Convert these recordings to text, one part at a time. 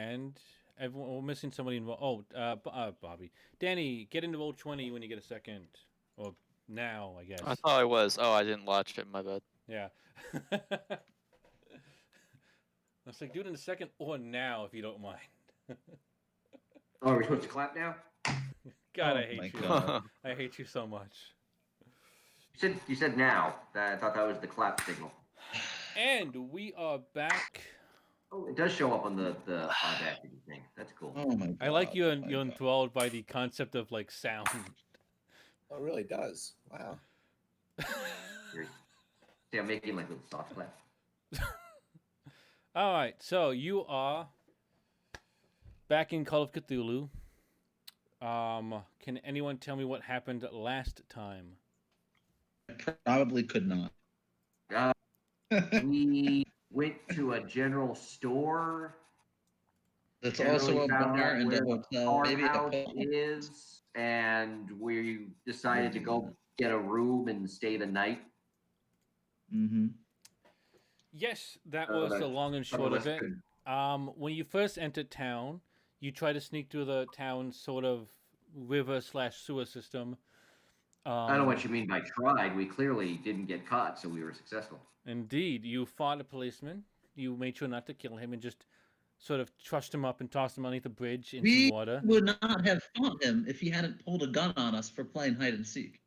and everyone we're missing somebody involved. Bobby, Danny, get into Roll20 when you get a second, or now, I I guess. thought I was. Oh, I didn't watch it. My bad. Yeah. I was like, do it in a second or now, if you don't mind. Oh, are we supposed to clap now? God, Oh I my hate you. God. I hate you so much. You said now. I thought that was the clap signal. And we are back. Oh, it does show up on the Audacity thing. That's cool. Oh my God. I like you. Oh my You're God. enthralled by the concept of like sound. Oh, it really does. Wow. See, I'm making like little soft claps. All right, so you are back in Call of Cthulhu. Can anyone tell me what happened last time? Probably could not. We went to a general store. That's also a found bar out and where a the hotel, maybe a farmhouse pub. is, and we decided to go get a room and stay the night. Mm-hmm. Yes, that was the long and short of it. When you first entered town, you try to sneak through the town's sort of river/sewer system. I don't know what you mean by tried. We clearly didn't get caught, so we were successful. Indeed, you fought a policeman. You made sure not to kill him and just sort of trushed him up and tossed him underneath the bridge into We water. would not have fought him if he hadn't pulled a gun on us for playing hide and seek.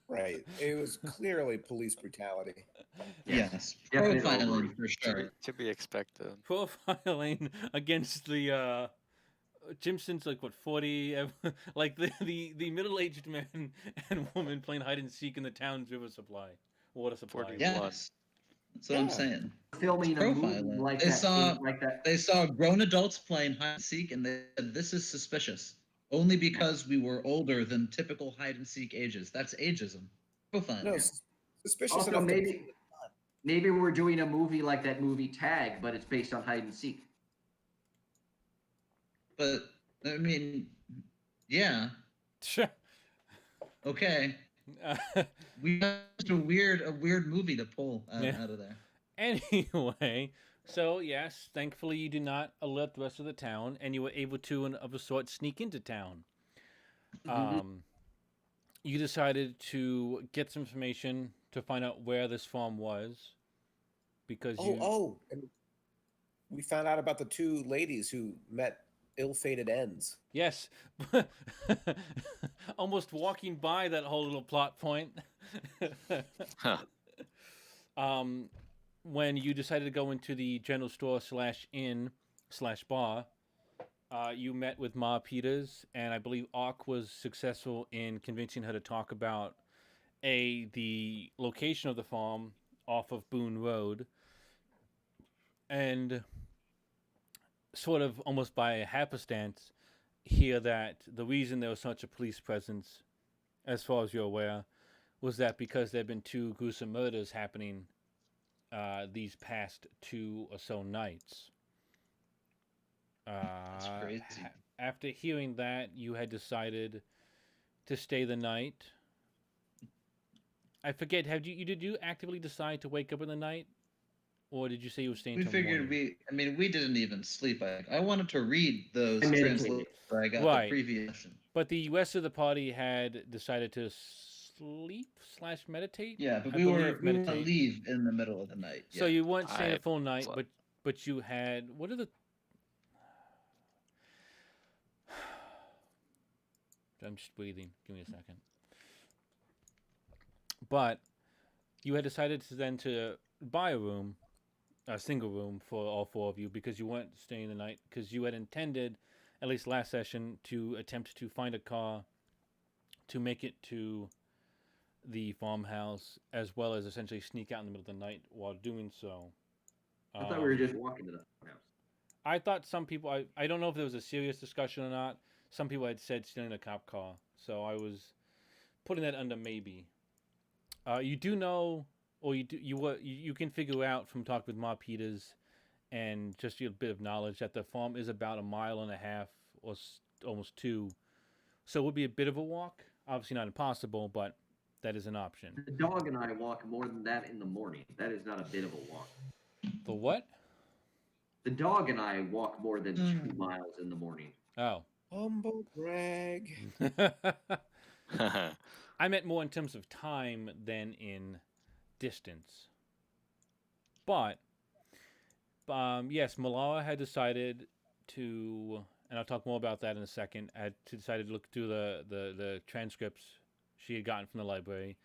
Right. It was clearly police brutality. Yes. Definitely Profiling for sure. To be expected. Profiling against the Jimson's like what 40, like the middle-aged man and woman playing hide and seek in the town's water supply. 41. Yes. That's what I'm saying. Filming a movie Profiling. like They that. saw they saw grown adults playing hide and seek, and they said this is suspicious. Only because we were older than typical hide and seek ages. That's ageism. Profiling. No, suspicious Also, enough maybe we're doing a movie like that movie Tag, but it's based on hide and seek. But I mean, yeah. Sure. Okay. We have a weird movie to pull out of there. Anyway, so yes, thankfully you did not alert the rest of the town, and you were able to, of a sort, sneak into town. You decided to get some information to find out where this farm was, because and we found out about the two ladies who met ill-fated ends. Yes, almost walking by that whole little plot point. Huh. When you decided to go into the general store/inn/bar, you met with Ma Peters, and I believe Ark was successful in convincing her to talk about the location of the farm off of Boone Road, and sort of almost by a happenstance hear that the reason there was such a police presence, as far as you're aware, was that because there have been two gruesome murders happening these past 2 or so nights. That's crazy. After hearing that, you had decided to stay the night. I forget. Did you actively decide to wake up in the night, or did you say you were staying? We figured morning? we didn't even sleep. I wanted to read those I meditated. translations that I got Right. the previous session. But the rest of the party had decided to sleep/meditate. Yeah, but I we believe were going to meditate. leave in the middle of the night. So you weren't staying I a full night, slept. but you had what are the? I'm just breathing. Give me a second. But you had decided to buy a single room for all 4 of you, because you weren't staying the night, because you had intended, at least last session, to attempt to find a car to make it to the farmhouse, as well as essentially sneak out in the middle of the night while doing so. I thought we were just walking to the farmhouse. I thought some people, I don't know if there was a serious discussion or not. Some people had said stealing a cop car, so I was putting that under maybe. You do know, or you can figure out from talking with Ma Peters and just a bit of knowledge that the farm is about 1.5 miles or almost 2, so it would be a bit of a walk. Obviously not impossible, but that is an option. The dog and I walk more than that in the morning. That is not a bit of a walk. The what? The dog and I walk more than 2 Mm. miles in the morning. Oh. Humble brag. I meant more in terms of time than in distance. But yes, Malala had decided to, and I'll talk more about that in a second. Had decided to look through the transcripts she had gotten from the library,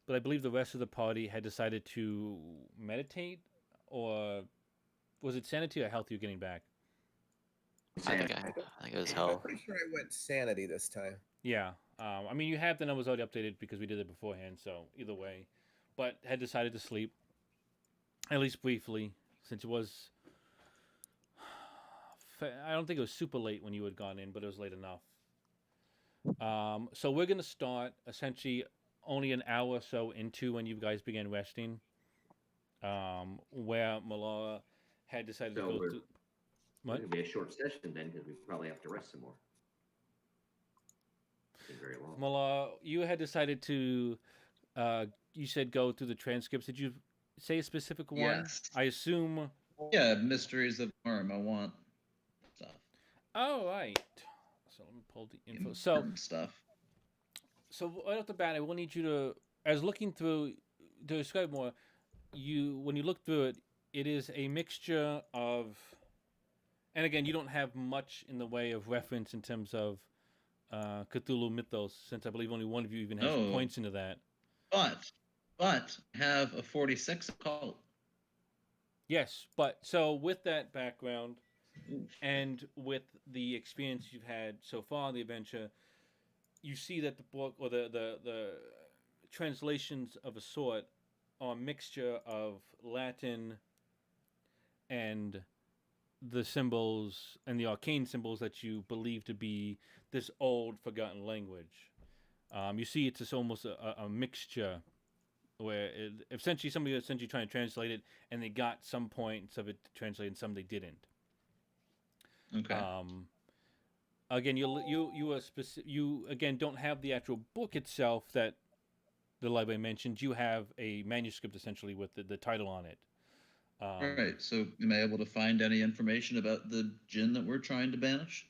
but I believe the rest of the party had decided to meditate, or was it sanity or health you're getting back? I think Sanity. I think it was I'm hell. pretty sure I went sanity this time. Yeah. I mean, you have the numbers already updated because we did it beforehand, so either way. But had decided to sleep, at least briefly, since it was. I don't think it was super late when you had gone in, but it was late enough. So we're going to start essentially only an hour or so into when you guys began resting, where Malala had decided So to go we're, through. it's What? going to be a short session then because we probably have to rest some more. It's very long. Malala, you had decided to. You said go through the transcripts. Did you say a specific one? Yes. I assume. Yeah, Mysteries of Worm. I want stuff. Oh right. So let me pull the info. So Important stuff. right off the bat, I will need you to, as looking through, to describe more. When you look through it, it is a mixture of, and again, you don't have much in the way of reference in terms of Cthulhu mythos, since I believe only one of you even has No. points into that. But have a 46 occult. Yes, but so with that background and with the experience you've had so far in the adventure, you see that the book or the translations of a sort are a mixture of Latin and the symbols and the arcane symbols that you believe to be this old forgotten language. You see it's just almost a mixture where essentially somebody was essentially trying to translate it and they got some points of it translated and some they didn't. Okay. Again, you again don't have the actual book itself that the library mentioned. You have a manuscript essentially with the title on it. All right. So, am I able to find any information about the djinn that we're trying to banish?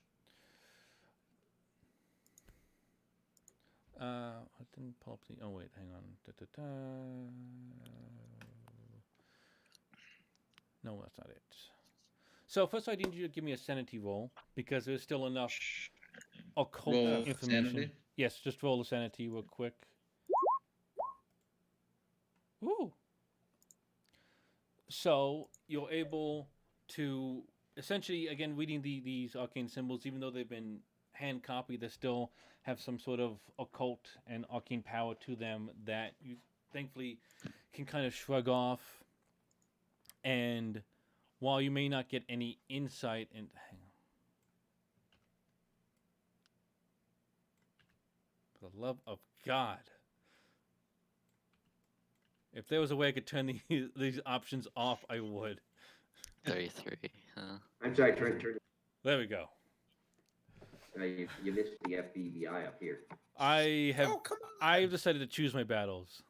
I didn't pull up the. Oh wait, hang on. No, that's not it. So first, I need you to give me a sanity roll because there's still enough occult Roll information. sanity? Yes, just roll a sanity real quick. Ooh. So you're able to essentially, again, reading these arcane symbols, even though they've been hand copied, they still have some sort of occult and arcane power to them that you thankfully can kind of shrug off. And while you may not get any insight, and hang on, for the love of God. If there was a way I could turn these options off, I would. 33. I'm sorry, turn. There we go. You missed the FBBI up here. I have. Oh, come on. I've decided to choose my battles.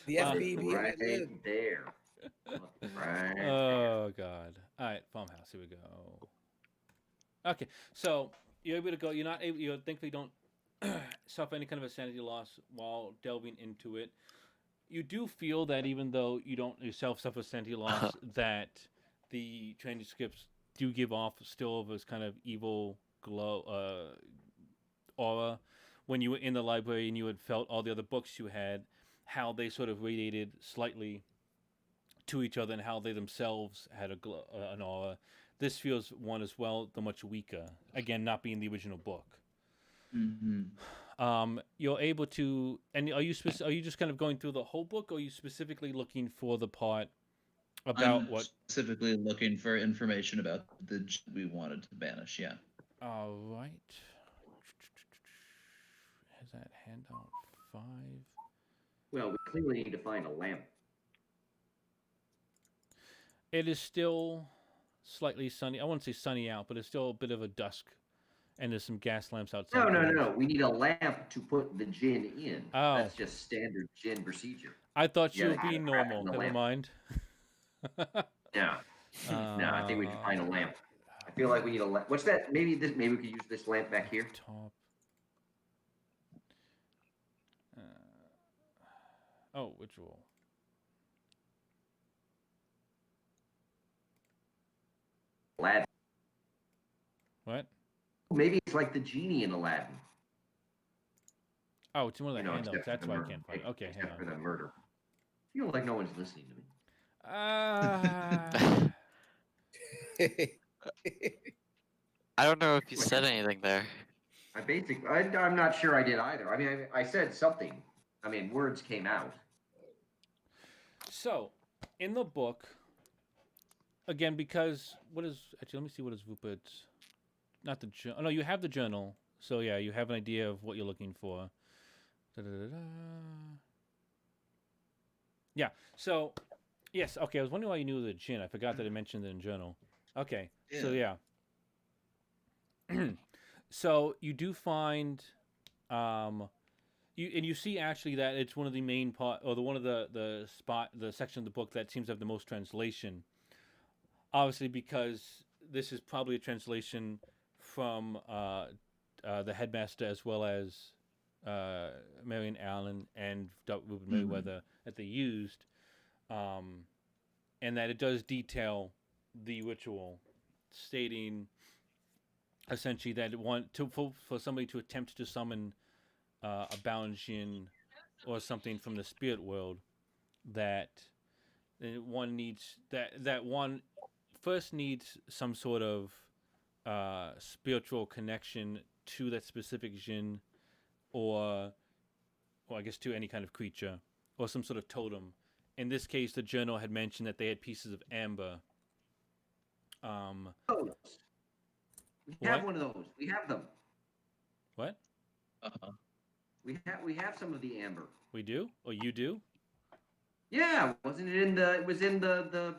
The Um, FBB right lived. there. Right. Oh God! All right, farmhouse. Here we go. Okay, so you're able to go. You're not able. You thankfully don't suffer any kind of a sanity loss while delving into it. You do feel that even though you don't yourself suffer sanity loss, that the transcripts do give off still of this kind of evil glow aura. When you were in the library and you had felt all the other books you had, how they sort of radiated slightly to each other and how they themselves had a glow, an aura. This feels one as well, though much weaker. Again, not being the original book. Mm-hmm. You're able to, and are you just kind of going through the whole book, or are you specifically looking for the part about I'm what? specifically looking for information about the djinn we wanted to banish. Yeah. All right. Has that handout 5? Well, we clearly need to find a lamp. It is still slightly sunny. I wouldn't say sunny out, but it's still a bit of a dusk, and there's some gas lamps outside. No. We need a lamp to put the gin in. Oh. That's just standard gin procedure. I thought you Yeah, were being crap in normal. the Never lamp. mind. Yeah. No, I think we should find a lamp. I feel like we need a lamp. What's that? Maybe we could use this lamp back here. Top. Oh, ritual. Aladdin. What? Maybe it's like the genie in Aladdin. Oh, it's one of the handouts. except for That's the why I murder. can't find it. Okay, hang Except for on. the murder. I feel like no one's listening to me. I don't know if you said anything there. I'm not sure I did either. I mean, I said something. I mean, words came out. So, in the book, again, because what is actually? Let me see what is Rupert's. Not the journal. Oh, no, you have the journal. So yeah, you have an idea of what you're looking for. Da-da-da-da. Yeah. So, yes. Okay. I was wondering why you knew the gin. I forgot that I mentioned it in journal. Okay. So yeah. So you do find, you see actually that it's one of the main part or one of the section of the book that seems to have the most translation. Obviously, because this is probably a translation from the headmaster as well as Marion Allen and Rupert Merriweather that they used, and that it does detail the ritual, stating essentially that for somebody to attempt to summon a Balanjian or something from the spirit world, that one needs that one first needs some sort of spiritual connection to that specific jinn, or I guess to any kind of creature, or some sort of totem. In this case, the journal had mentioned that they had pieces of amber. We have one of those. We have them. What? We have some of the amber. We do? Or you do? Yeah, wasn't it in the? It was in the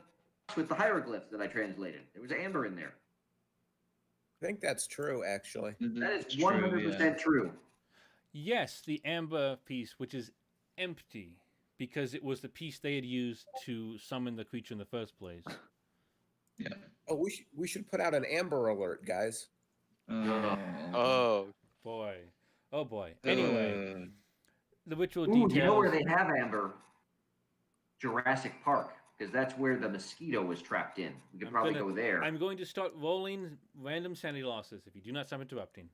with the hieroglyphs that I translated. There was amber in there. I think that's true, actually. That is 100% true. Yes, the amber piece, which is empty, because it was the piece they had used to summon the creature in the first place. Yeah. Oh, we should put out an amber alert, guys. Oh, Boy. Oh boy. Anyway, the ritual Ooh, details. you know where they have amber? Jurassic Park, because that's where the mosquito was trapped in. We could probably go there. I'm going to start rolling random sanity losses if you do not stop interrupting.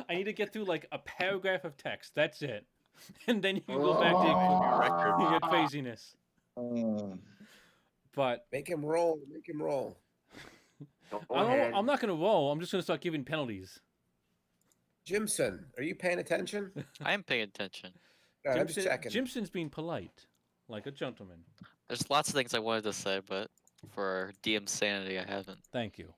I need to get through like a paragraph of text. That's it. And then you can go back to your craziness. But Make him roll. Make him roll. I'm not going to roll. I'm just going to start giving penalties. Jimson, are you paying attention? I am paying attention. I'm just checking. Jimson's being polite, like a gentleman. There's lots of things I wanted to say, but for DM sanity, I haven't. Thank you.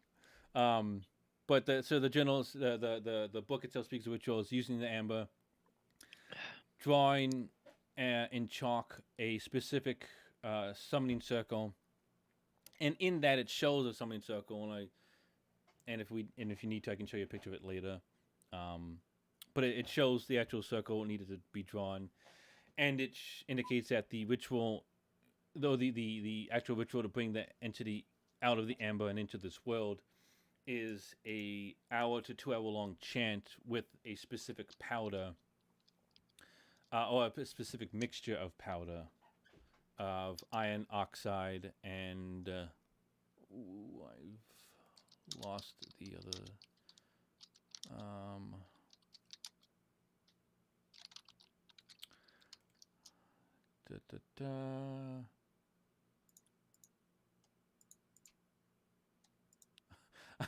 But the journals, the book itself speaks of rituals using the amber, drawing in chalk a specific summoning circle, and in that it shows a summoning circle. And if you need to, I can show you a picture of it later. But it shows the actual circle needed to be drawn, and it indicates that the ritual, though the actual ritual to bring the entity out of the amber and into this world, is a hour to 2 hour long chant with a specific powder, or a specific mixture of powder, of iron oxide and I've lost the other.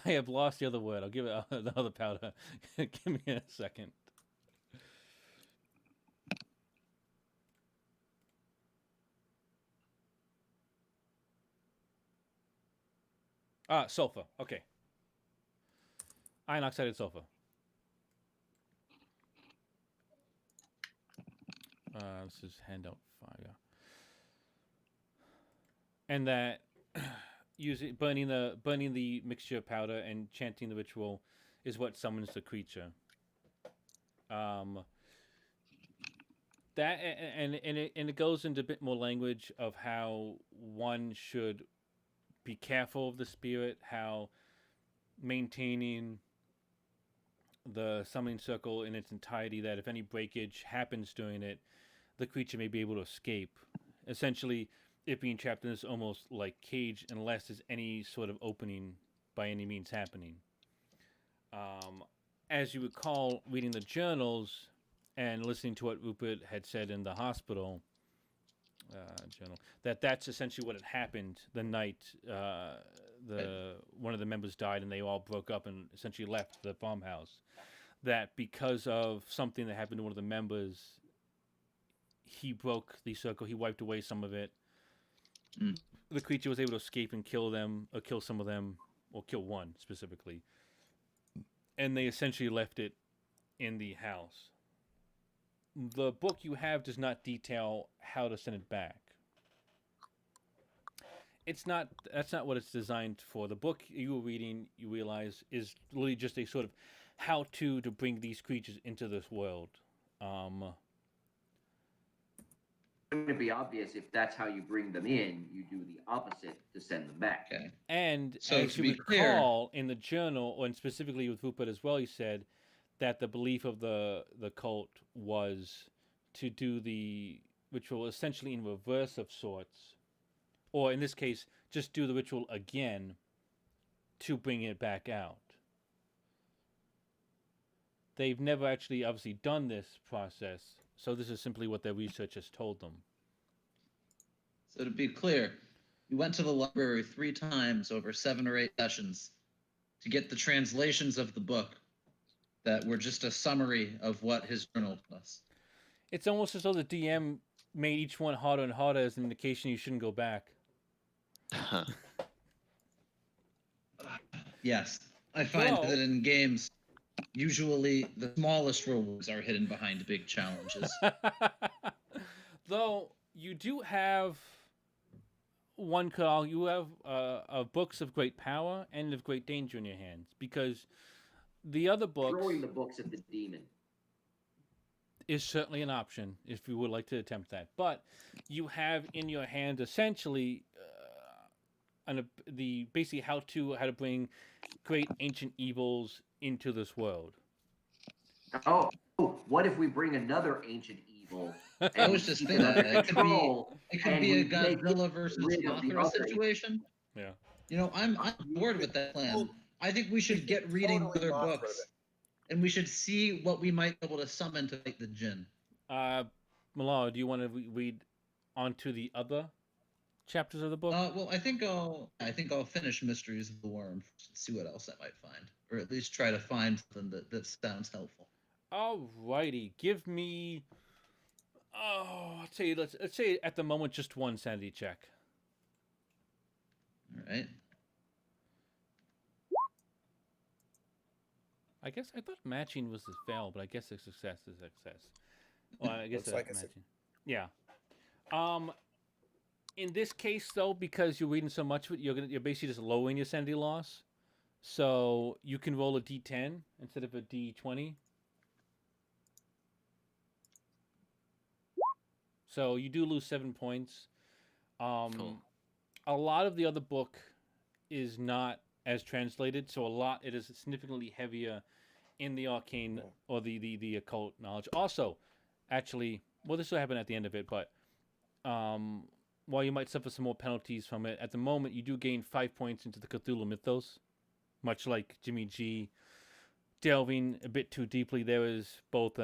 I have lost the other word. I'll give it the other powder. Give me a second. Sulfur. Okay. Iron oxide and sulfur. This is handout 5, yeah. And that burning the mixture of powder and chanting the ritual is what summons the creature. That and it goes into a bit more language of how one should be careful of the spirit, how maintaining the summoning circle in its entirety, that if any breakage happens during it, the creature may be able to escape. Essentially, it being trapped in this almost like cage unless there's any sort of opening by any means happening. Um, as you recall, reading the journals and listening to what Rupert had said in the hospital journal, that's essentially what had happened the night one of the members died and they all broke up and essentially left the farmhouse. That because of something that happened to one of the members, he broke the circle. He wiped away some of it. Mm. The creature was able to escape and kill them, or kill some of them, or kill one specifically. And they essentially left it in the house. The book you have does not detail how to send it back. That's not what it's designed for. The book you were reading, you realize, is literally just a sort of how to bring these creatures into this world. Wouldn't it be obvious if that's how you bring them in, you do the opposite to send them back? Okay. And So as to you be clear- recall in the journal, and specifically with Rupert as well, he said that the belief of the cult was to do the ritual essentially in reverse of sorts, or in this case, just do the ritual again to bring it back out. They've never actually obviously done this process, so this is simply what their research has told them. So to be clear, you went to the library 3 times over 7 or 8 sessions to get the translations of the book that were just a summary of what his journal told us. It's almost as though the DM made each one harder and harder as an indication you shouldn't go back. Yes, I find Well- that in games, usually the smallest rewards are hidden behind big challenges. Though you do have one call, you have books of great power and of great danger in your hands, because the other books Throwing the books at the demon. is certainly an option if you would like to attempt that. But you have in your hand essentially the basically how to bring great ancient evils into this world. Oh, what if we bring another ancient evil? I was just thinking under that. control, It could and be a we make Godzilla versus rid of the Mothra other situation. Yeah. You know, I'm bored with that plan. I think we should get reading Totally other Mothra books, and we should see what we might be able to summon to make the djinn. Malala, do you want to read onto the other chapters of the book? Well, I think I'll finish Mysteries of the Worm, see what else I might find, or at least try to find something that sounds helpful. Alrighty, give me. Oh, let's say at the moment just one sanity check. All right. I guess I thought matching was a fail, but I guess a success is success. Well, I guess Looks like a matching. Yeah. In this case, though, because you're reading so much of it, you're basically just lowering your sanity loss, so you can roll a D10 instead of a D20. So you do lose 7 points. Cool. A lot of the other book is not as translated, so it is significantly heavier in the arcane or the occult knowledge. Also, actually, well, this will happen at the end of it, but while you might suffer some more penalties from it, at the moment you do gain 5 points into the Cthulhu mythos, much like Jimmy G. Delving a bit too deeply, there is both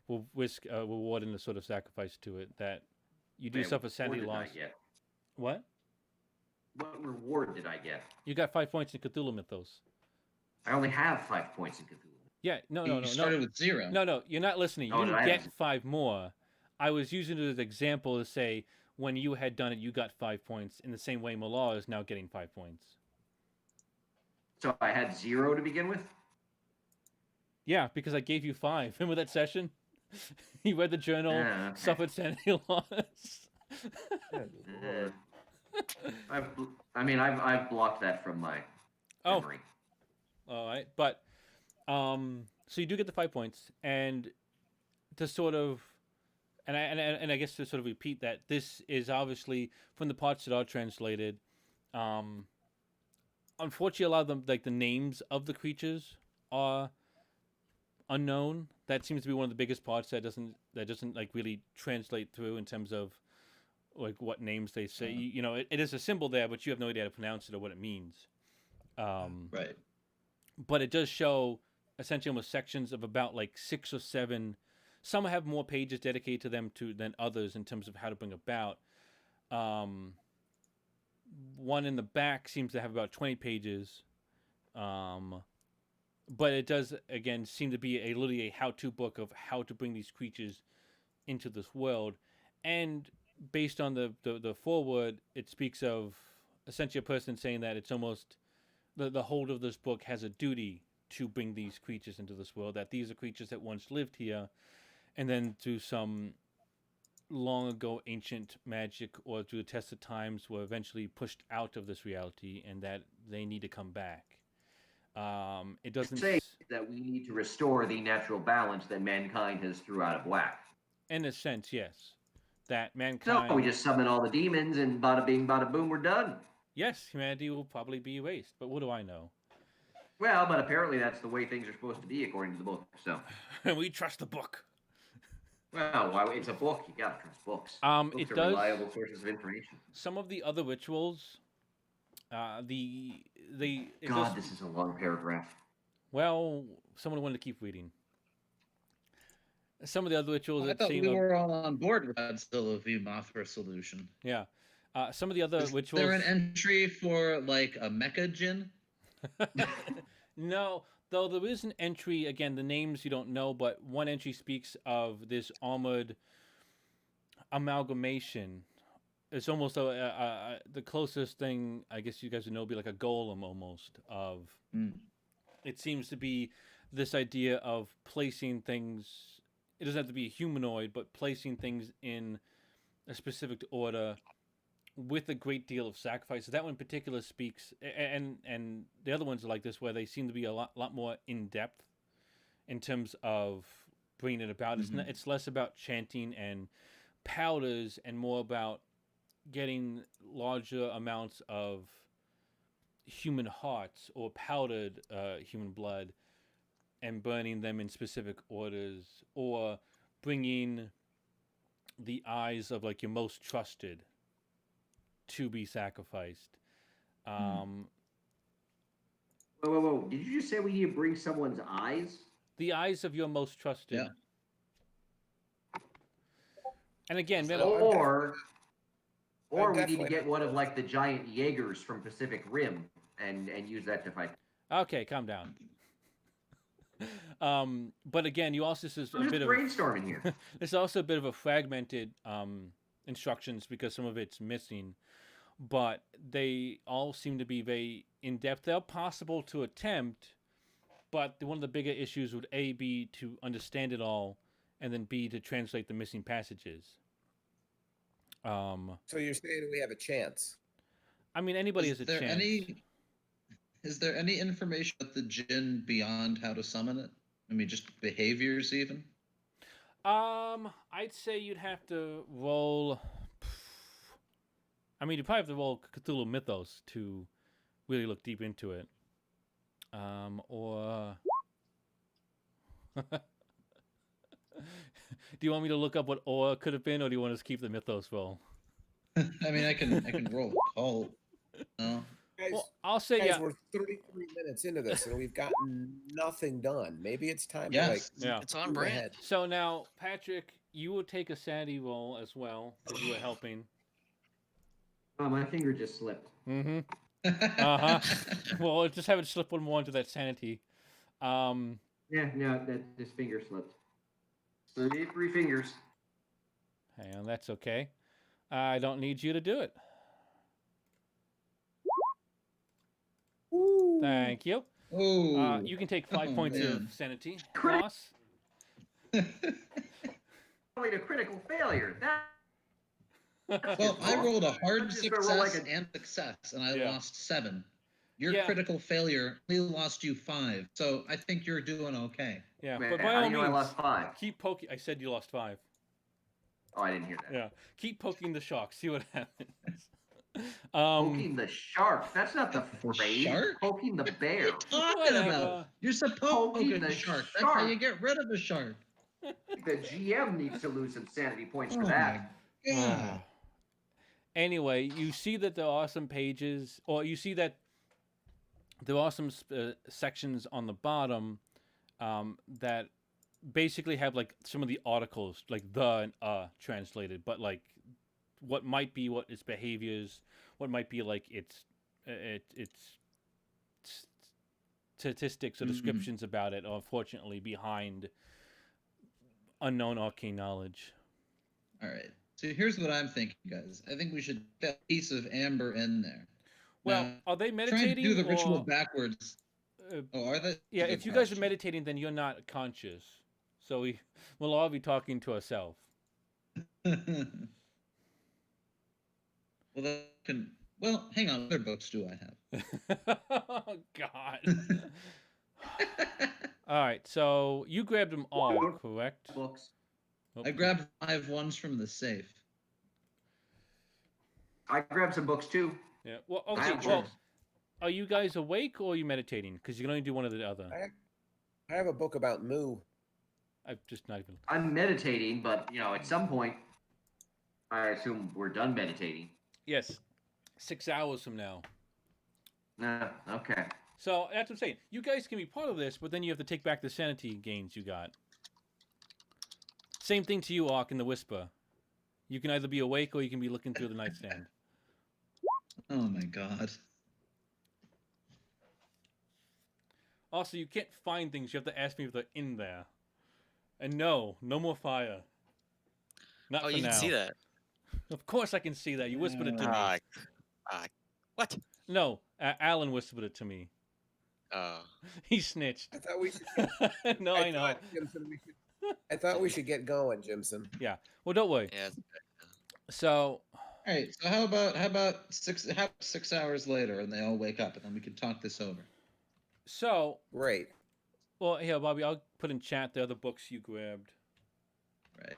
will risk a reward and a sort of sacrifice to it that you do Man, suffer what sanity reward loss. did I get? What? What reward did I get? You got 5 points in Cthulhu mythos. I only have 5 points in Cthulhu. Yeah, no, You started with 0. No, you're not listening. You Oh, didn't I get haven't. 5 more. I was using it as an example to say when you had done it, you got 5 points. In the same way, Malala is now getting 5 points. So I had 0 to begin with? Yeah, because I gave you 5. Remember that session? You read the journal, Yeah, okay. suffered sanity loss. Good Uh, lord. I've blocked that from my Oh. memory. All right, but so you do get the 5 points, and to sort of and I guess to sort of repeat that, this is obviously from the parts that are translated. Um, Unfortunately, a lot of them, like the names of the creatures, are unknown. That seems to be one of the biggest parts that doesn't like really translate through in terms of like what names they say. It is a symbol there, but you have no idea how to pronounce it or what it means. Right. But it does show essentially almost sections of about like 6 or 7. Some have more pages dedicated to them than others in terms of how to bring about. One in the back seems to have about 20 pages. But it does again seem to be literally a how-to book of how to bring these creatures into this world, and based on the foreword, it speaks of essentially a person saying that it's almost the holder of this book has a duty to bring these creatures into this world. That these are creatures that once lived here, and then through some long ago ancient magic or through the test of times were eventually pushed out of this reality, and that they need to come back. It doesn't Say that we need to restore the natural balance that mankind has threw out of whack. in a sense, yes, that So mankind. we just summon all the demons and bada bing, bada boom, we're done. Yes, humanity will probably be erased, but what do I know? Well, but apparently that's the way things are supposed to be according to the book. So, We trust the book. well, it's a book. You gotta trust books. Books It are does. reliable sources of information. Some of the other rituals, it God, does, this is a long paragraph. well, someone wanted to keep reading. Some of the other rituals I that thought seem we were all on board with that Godzilla v Mothra solution. yeah. Some of the other Is rituals. there an entry for like a mecha djinn? No, though there is an entry. Again, the names you don't know, but one entry speaks of this armored amalgamation. It's almost the closest thing I guess you guys would know would be like a golem almost of. Mm. It seems to be this idea of placing things. It doesn't have to be a humanoid, but placing things in a specific order with a great deal of sacrifice. So that one in particular speaks, and the other ones are like this, where they seem to be a lot more in depth in terms of bringing it about. It's less about chanting and powders and more about getting larger amounts of human hearts or powdered human blood and burning them in specific orders, or bringing the eyes of like your most trusted to be sacrificed. Whoa, whoa, whoa! Did you just say we need to bring someone's eyes? The eyes of your most trusted. Yeah. And again, Or we need to definitely- get one of like the giant Jaegers from Pacific Rim and use that to fight. okay, calm down. But again, you also this is I'm a just bit of brainstorming here. there's also a bit of a fragmented instructions because some of it's missing, but they all seem to be very in depth. They're possible to attempt, but one of the bigger issues would A be to understand it all, and then B to translate the missing passages. So you're saying we have a chance? I mean, anybody has a there chance. Is there any information about the djinn beyond how to summon it? I mean, just behaviors even? I'd say you'd have to roll. I mean, you probably have to roll Cthulhu Mythos to really look deep into it. Or do you want me to look up what or could have been, or do you want us to keep the Mythos roll? I mean, I can roll a call. No. Guys, Well, I'll say guys, yeah. we're 33 minutes into this and we've gotten nothing done. Maybe it's time Yes. to like Yeah. It's on move brand. ahead. So now, Patrick, you will take a sanity roll as well because you were helping. Oh, my finger just slipped. Mm-hmm. Uh-huh. Well, just have it slip one more into that sanity. Yeah, no, this finger slipped. 33 fingers. Hang on, that's okay. I don't need you to do it. Thank you. Oh. You can take 5 Oh, points man. of sanity Crit- loss. Only a critical failure. Well, I rolled a hard I'm just success gonna roll like a- and success, and I Yeah. lost 7. Your Yeah. critical failure only lost you 5, so I think you're doing okay. Yeah, Man, but by I all know I means, lost 5. keep poking. I said you lost 5. Oh, I didn't hear that. Yeah. Keep poking the shark. See what happens. Poking the shark. That's not the The phrase. shark? Poking the What bear. are you talking Whatever. about? You're supposed to Poking poke the a shark. That's how you shark. get rid of a shark. The GM needs to lose some sanity points for Oh that. my god. Anyway, you see that there are some pages, or you see that there are some sections on the bottom that basically have like some of the articles, like the and translated, but like what might be what its behaviors, what might be like its statistics or Mhm. descriptions about it are unfortunately behind unknown arcane knowledge. All right. So here's what I'm thinking, guys. I think we should put a piece of amber in there. Well, Now, are they try and meditating do the ritual or backwards. Oh, are they? yeah, Good if you guys are question. meditating, then you're not conscious. So we'll all be talking to ourselves. well, that can. Well, hang on. What other books do I have? Oh, God. All right, so you grabbed them all, correct? Books. Oh, I grabbed 5 ones from the safe. I grabbed some books too. Yeah. Well, I okay. have Well, books. are you guys awake or are you meditating? Because you can only do one or the other. I have a book about Moo. I've just not even. I'm meditating, but at some point, I assume we're done meditating. Yes, 6 hours from now. Okay. So that's what I'm saying. You guys can be part of this, but then you have to take back the sanity gains you got. Same thing to you, Ark, in the Whisper. You can either be awake or you can be looking through the nightstand. Oh my god. Also, you can't find things. You have to ask me if they're in there. And no more fire. Not Oh, for you now. can see that. Of course I can see that. You whispered it to me. What? No, Alan whispered it to me. He snitched. I thought we should. No, I know. thought, Jimson, I thought we should get going, Jimson. Yeah. Well, don't worry. Yeah. So, All right. So how about 6 hours later, and they all wake up, and then we can talk this over. Great. Well, here, Bobby, I'll put in chat the other books you grabbed. Right.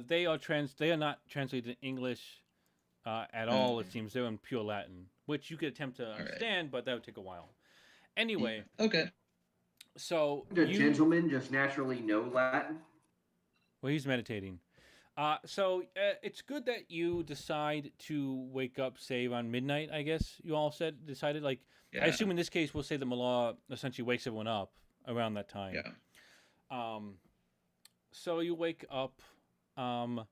They are not translated in English at all. It seems they're in pure Latin, which you could attempt to understand, but that would take a while. Anyway. Okay. So Do gentlemen just naturally know Latin? Well, he's meditating. So it's good that you decide to wake up, say, around midnight, I guess you all decided. Like, Yeah. I assume in this case, we'll say that Malar essentially wakes everyone up around that time. Yeah. So you wake up, and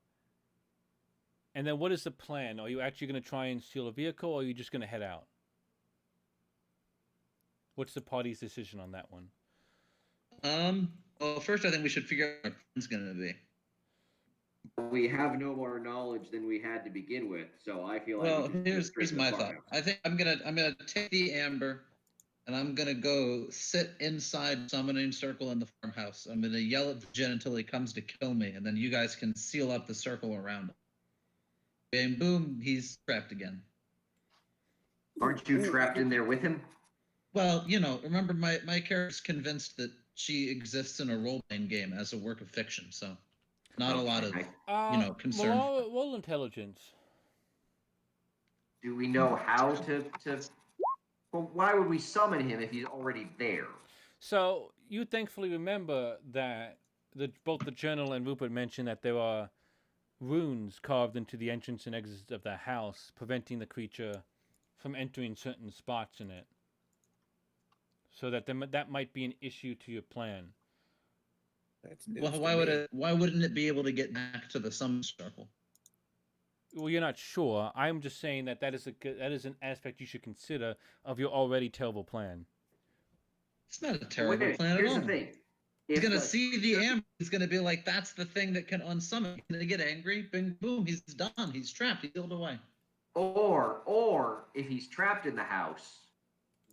then what is the plan? Are you actually going to try and steal a vehicle, or are you just going to head out? What's the party's decision on that one? Well, first, I think we should figure out what our plan's gonna be. We have no more knowledge than we had to begin with, so I feel like. Well, we should here's straight to the my thought. farmhouse. I think I'm gonna take the amber, and I'm gonna go sit inside summoning circle in the farmhouse. I'm gonna yell at the djinn until he comes to kill me, and then you guys can seal up the circle around him. Bam, boom, he's trapped again. Aren't you trapped in there with him? Well, remember my character's convinced that she exists in a role-playing game as a work of fiction, so not a lot of concern. Malar, roll intelligence. Do we know how to? Well, why would we summon him if he's already there? So you thankfully remember that both the journal and Rupert mentioned that there are runes carved into the entrance and exit of the house, preventing the creature from entering certain spots in it. So that might be an issue to your plan. That's news Well, to why me. wouldn't it be able to get back to the summon circle? Well, you're not sure. I'm just saying that is an aspect you should consider of your already terrible plan. It's not a terrible Wait, plan at here's all. the thing. He's If gonna see the amber. He's gonna be like, "That's the thing that can unsummon." He's gonna get angry. Bing, boom. He's done. He's trapped. He's sealed away. Or if he's trapped in the house,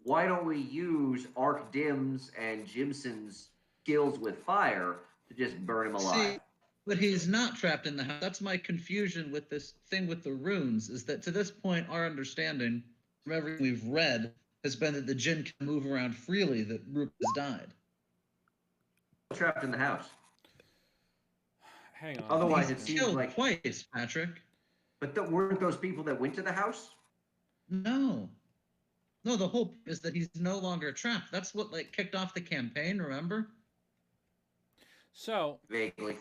why don't we use Arc Dim's and Jimson's skills with fire to just burn him alive? See, but he's not trapped in the house. That's my confusion with this thing with the runes. Is that to this point, our understanding from everything we've read has been that the djinn can move around freely. That Rupert has died. trapped in the house. Hang on. Otherwise, He's it seems killed like. twice, Patrick. But weren't those people that went to the house? No. No, the hope is that he's no longer trapped. That's what like kicked off the campaign, remember? So Vaguely.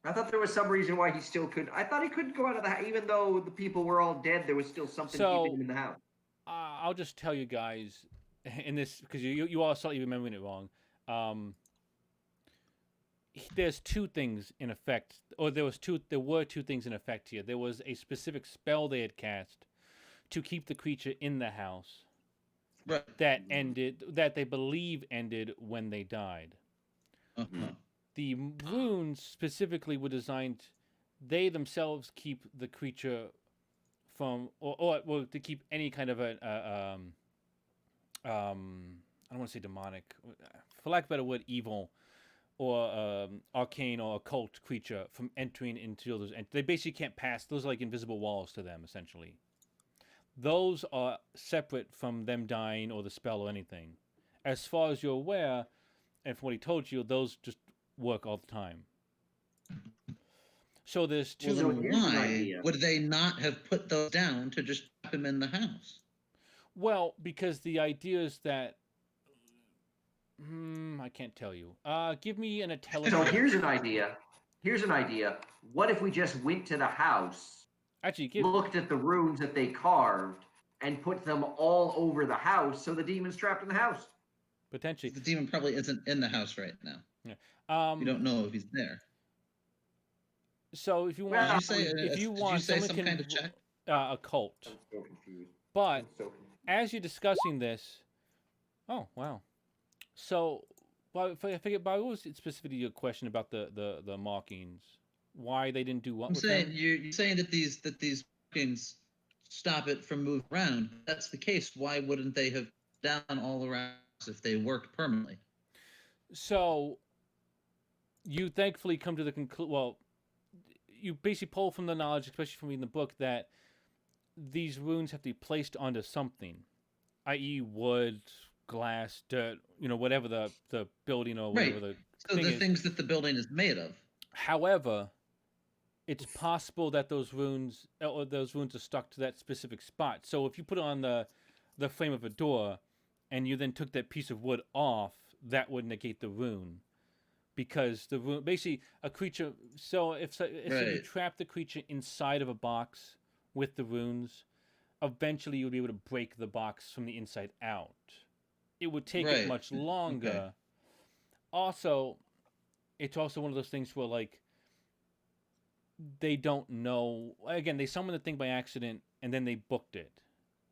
I thought there was some reason why he still could. I thought he couldn't go out of the house, even though the people were all dead. There was still something So- keeping him in the house. I'll just tell you guys in this because you all slightly remembering it wrong. There's two things in effect, or there were two things in effect here. There was a specific spell they had cast to keep the creature in the house Right. that they believe ended when they died. Uh-huh. The runes specifically were designed. They themselves keep the creature from, or to keep any kind of I don't want to say demonic, for lack of a better word, evil, or arcane or occult creature from entering into those. And they basically can't pass. Those are like invisible walls to them, essentially. Those are separate from them dying or the spell or anything. As far as you're aware, and from what he told you, those just work all the time. So there's two. Well, So then here's an why idea. would they not have put those down to just trap him in the house? Well, because the idea is that. I can't tell you. Give me an So intelligence. here's an idea. Here's an idea. What if we just went to the house, Actually, give. looked at the runes that they carved, and put them all over the house so the demon's trapped in the house? Potentially. The demon probably isn't in the house right now. Um, You don't know if he's there. So if you Well, want, Did you say, if you did want, you say someone some can kind of check? a cult. I'm so confused. But I'm so confused. as you're discussing this, oh wow. So, but I figured, but what was specifically your question about the markings? Why they didn't do what I'm with saying them? you're saying that these markings stop it from moving around. If that's the case, why wouldn't they have down all around if they worked permanently? So, you thankfully come to the conclusion. Well, you basically pull from the knowledge, especially from reading the book, that these runes have to be placed onto something, i.e., wood, glass, dirt, whatever the building or whatever Right. the So thing the is. things that the building is made of. However, it's possible that those runes are stuck to that specific spot. So if you put it on the frame of a door, and you then took that piece of wood off, that would negate the rune, because the rune basically a creature. So if you Right. trap the creature inside of a box with the runes, eventually you'll be able to break the box from the inside out. It would take it Right. much longer. Okay. Also, it's also one of those things where like they don't know. Again, they summoned the thing by accident and then they booked it.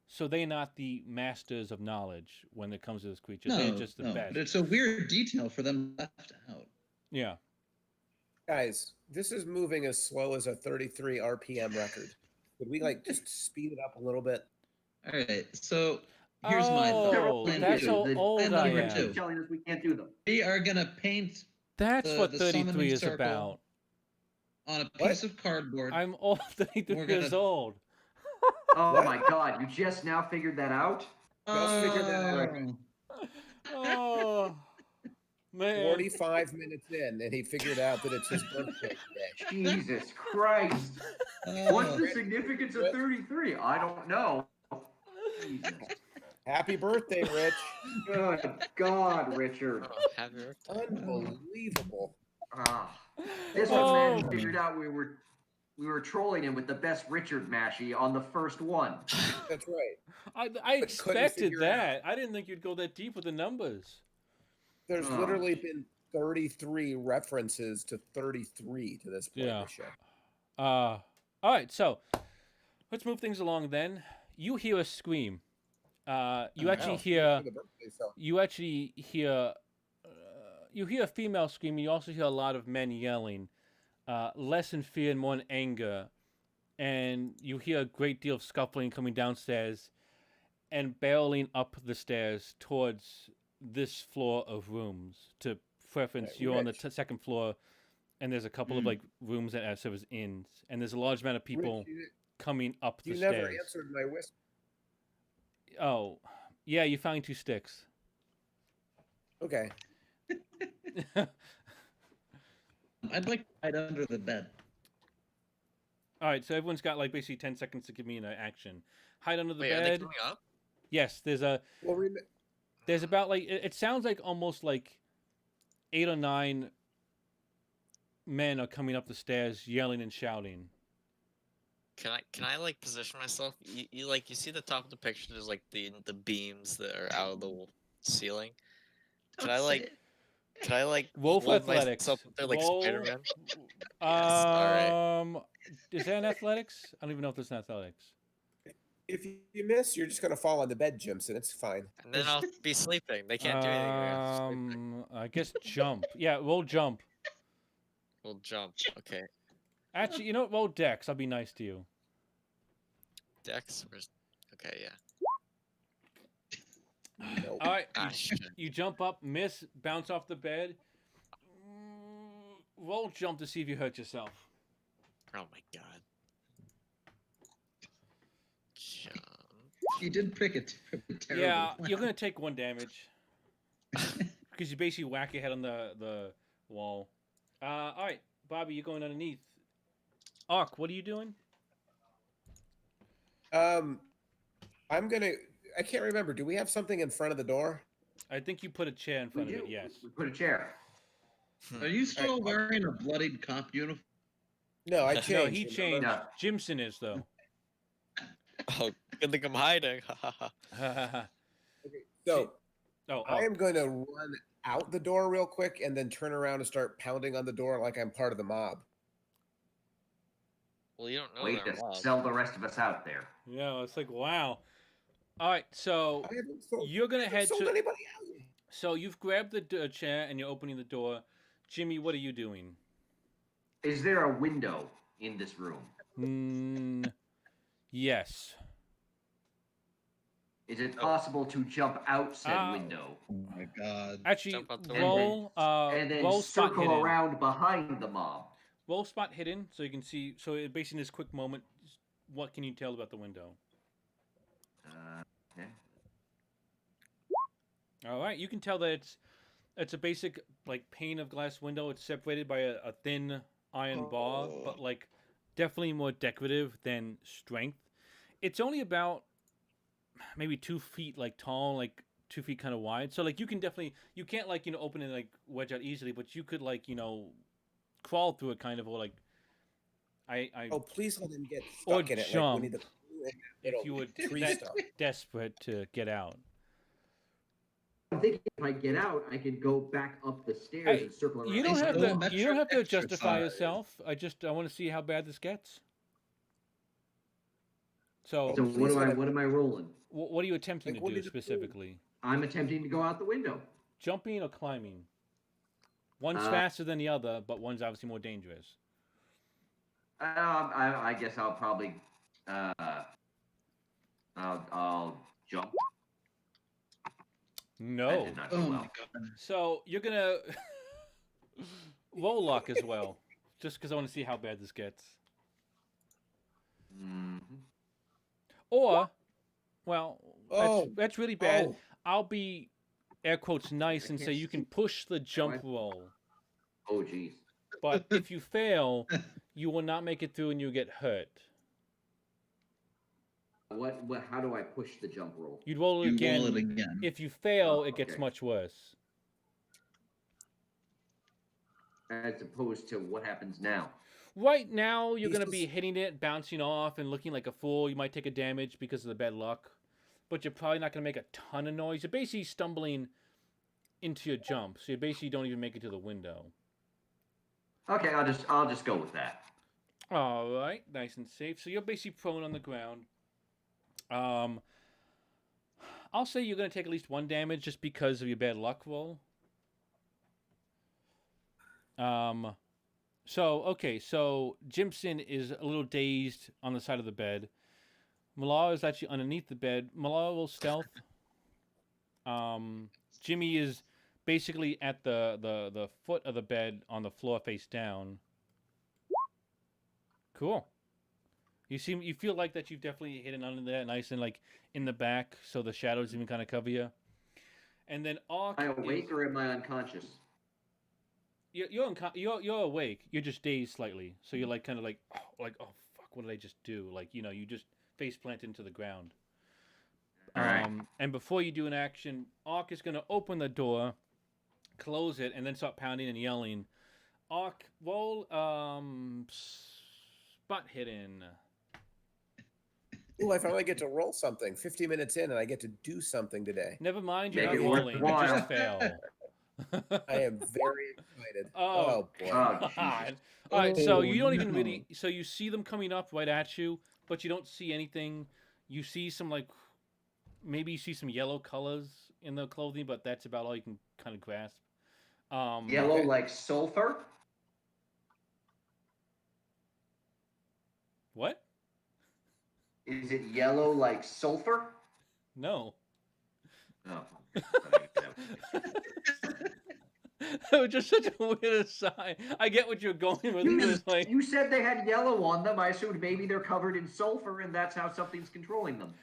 So they're not the masters of knowledge when it comes to this creature. They're just the best. But it's a weird detail for them left out. Yeah. Guys, this is moving as slow as a 33 RPM record. Could we like just speed it up a little bit? All right. So here's my Oh, thought. Plan that's two. how The old plan I number am. two. Keep telling us we can't do them. We are gonna paint That's the what the 33 summoning is circle about. on a What? piece of cardboard. I'm all 33 We're years gonna- old. Oh What? my God! You just now figured that out? Just figured that Oh. Oh, man. 45 minutes in, and he figured out that it's his birthday today. Jesus Christ! What's Oh. the significance of 33? I don't know. Jesus. Happy birthday, Rich. Good God, Richard. Oh, happy birthday. Unbelievable. Ah. This Oh. one man figured out we were trolling him with the best Richard mashie on the first one. That's right. I couldn't expected figure it out. that. I didn't think you'd go that deep with the numbers. There's Oh. literally been 33 references to 33 to this point Yeah. in the show. All right, so let's move things along then. You hear a scream. You actually Wow. hear For the birthday song. you hear a female scream. You also hear a lot of men yelling, less in fear and more in anger, and you hear a great deal of scuffling coming downstairs and barreling up the stairs towards this floor of rooms. To preference, Right, you're on the Rich. second floor, and there's a couple of like rooms that serve as inns, and there's a large amount of people Rich, coming up the you stairs. never answered my whisper. Oh, yeah, you found 2 sticks. Okay. I'd like to hide under the bed. All right, so everyone's got like basically 10 seconds to give me an action. Hide under the Wait, are they bed. coming up? Yes, Well, there's about like it sounds like almost like 8 or 9 men are coming up the stairs yelling and shouting. Can I like position myself? You see the top of the picture. There's like the beams that are out of the ceiling. Can I like Roll for hold athletics. myself up there like Roll. Spider-Man? Yes, all right. Is that an athletics? I don't even know if there's an athletics. if you miss, you're just gonna fall on the bed, Jimson. It's fine. And then I'll be sleeping. They can't do anything. I'm just sleeping. I guess jump. Yeah, roll jump. We'll jump. Okay. Actually, you know what? Roll dex. I'll be nice to you. Dex. Okay, yeah. Nope. All right, Ah, shit. you jump up, miss, bounce off the bed. Roll jump to see if you hurt yourself. Oh my god. Jump. You did pick a terrible Yeah, plan. you're gonna take 1 damage because you basically whack your head on the wall. All right, Bobby, you're going underneath. Ark, what are you doing? I'm gonna. I can't remember. Do we have something in front of the door? I think you put a chair in We front of do. it. Yes. We put a chair. Are you still wearing a bloodied cop uniform? No, I No, changed. No, he remember? changed. No. Jimson is though. Oh, good thing I'm hiding. Okay, so Oh, I am going to run out the door real quick and then turn around and start pounding on the door like I'm part of the mob. Well, you don't know Wait they're to mob. sell the rest of us out there. yeah, it's like wow. All right, so I haven't sold, you're gonna I haven't head sold to. anybody out. So you've grabbed the chair and you're opening the door. Jimmy, what are you doing? Is there a window in this room? Yes. Is it possible to jump out said window Oh my god. Actually, Jump out the roll. and then Roll spot circle hidden. around behind the mob? Roll spot hidden, so you can see. So it basically in this quick moment, what can you tell about the window? Okay. All right, you can tell that it's a basic like pane of glass window. It's separated by a thin iron bar, but like definitely more decorative than strength. It's only about maybe 2 feet like tall, like 2 feet kind of wide. So like you can definitely you can't like open it like wedge out easily, but you could like crawl through it kind of or like I Oh, please let him get Or stuck in it. Like jump, Winnie the Pooh in that if you little would tree that stuff. desperate to get out. I'm thinking if I get out, I could go back up the stairs Hey, and circle around. You don't It's have still to. You don't have to metric justify exercise. yourself. I want to see how bad this gets. So, So Please let him- what am I rolling? what are you attempting Like to Winnie do the Pooh. specifically? I'm attempting to go out the window. Jumping or climbing? One's Uh, faster than the other, but one's obviously more dangerous. I guess I'll probably I'll jump. That No. did not go Oh well. my god. So you're gonna roll luck as well, just because I want to see how bad this gets. Mhm. Or, well, Oh. that's really bad. Oh, I'll be air quotes nice I and can't say you can push the jump roll. Oh geez. But if you fail, you will not make it through and you'll get hurt. What? How do I push the jump roll? You'd roll it You again. roll it again. If you fail, Oh, it gets okay. much worse. As opposed to what happens now. Right now, you're He's going to be just- hitting it, bouncing off, and looking like a fool. You might take a damage because of the bad luck. But you're probably not going to make a ton of noise. You're basically stumbling into your jump. So you basically don't even make it to the window. Okay, I'll just go with that. All right, nice and safe. So you're basically prone on the ground. I'll say you're going to take at least 1 damage just because of your bad luck roll. So Jimson is a little dazed on the side of the bed. Malala is actually underneath the bed. Malala will stealth. Jimmy is basically at the foot of the bed on the floor face down. Cool. You feel like that you've definitely hidden under there, nice and like in the back, so the shadows even kind of cover you. And then Ark. Am I awake or am I unconscious? you're awake. You're just dazed slightly. So you're like kind of like oh fuck, what did I just do? Like you just face plant into the ground. All right. And before you do an action, Ark is gonna open the door, close it, and then start pounding and yelling. Ark, roll spot hidden. Ooh, I finally get to roll something. 50 minutes in, and I get to do something today. Never mind, you're Make not it rolling. You worthwhile. just fail. I am very excited. Oh, boy. Oh, God. Jesus. All right, so Oh, you don't even no. really. So you see them coming up right at you, but you don't see anything. You see some maybe you see some yellow colors in the clothing, but that's about all you can kind of grasp. Yellow Okay. like sulfur? What? Is it yellow like sulfur? No. Oh. It was just such a weird aside. I get what you're going with. It was like, You said they had yellow on them. I assumed maybe they're covered in sulfur and that's how something's controlling them.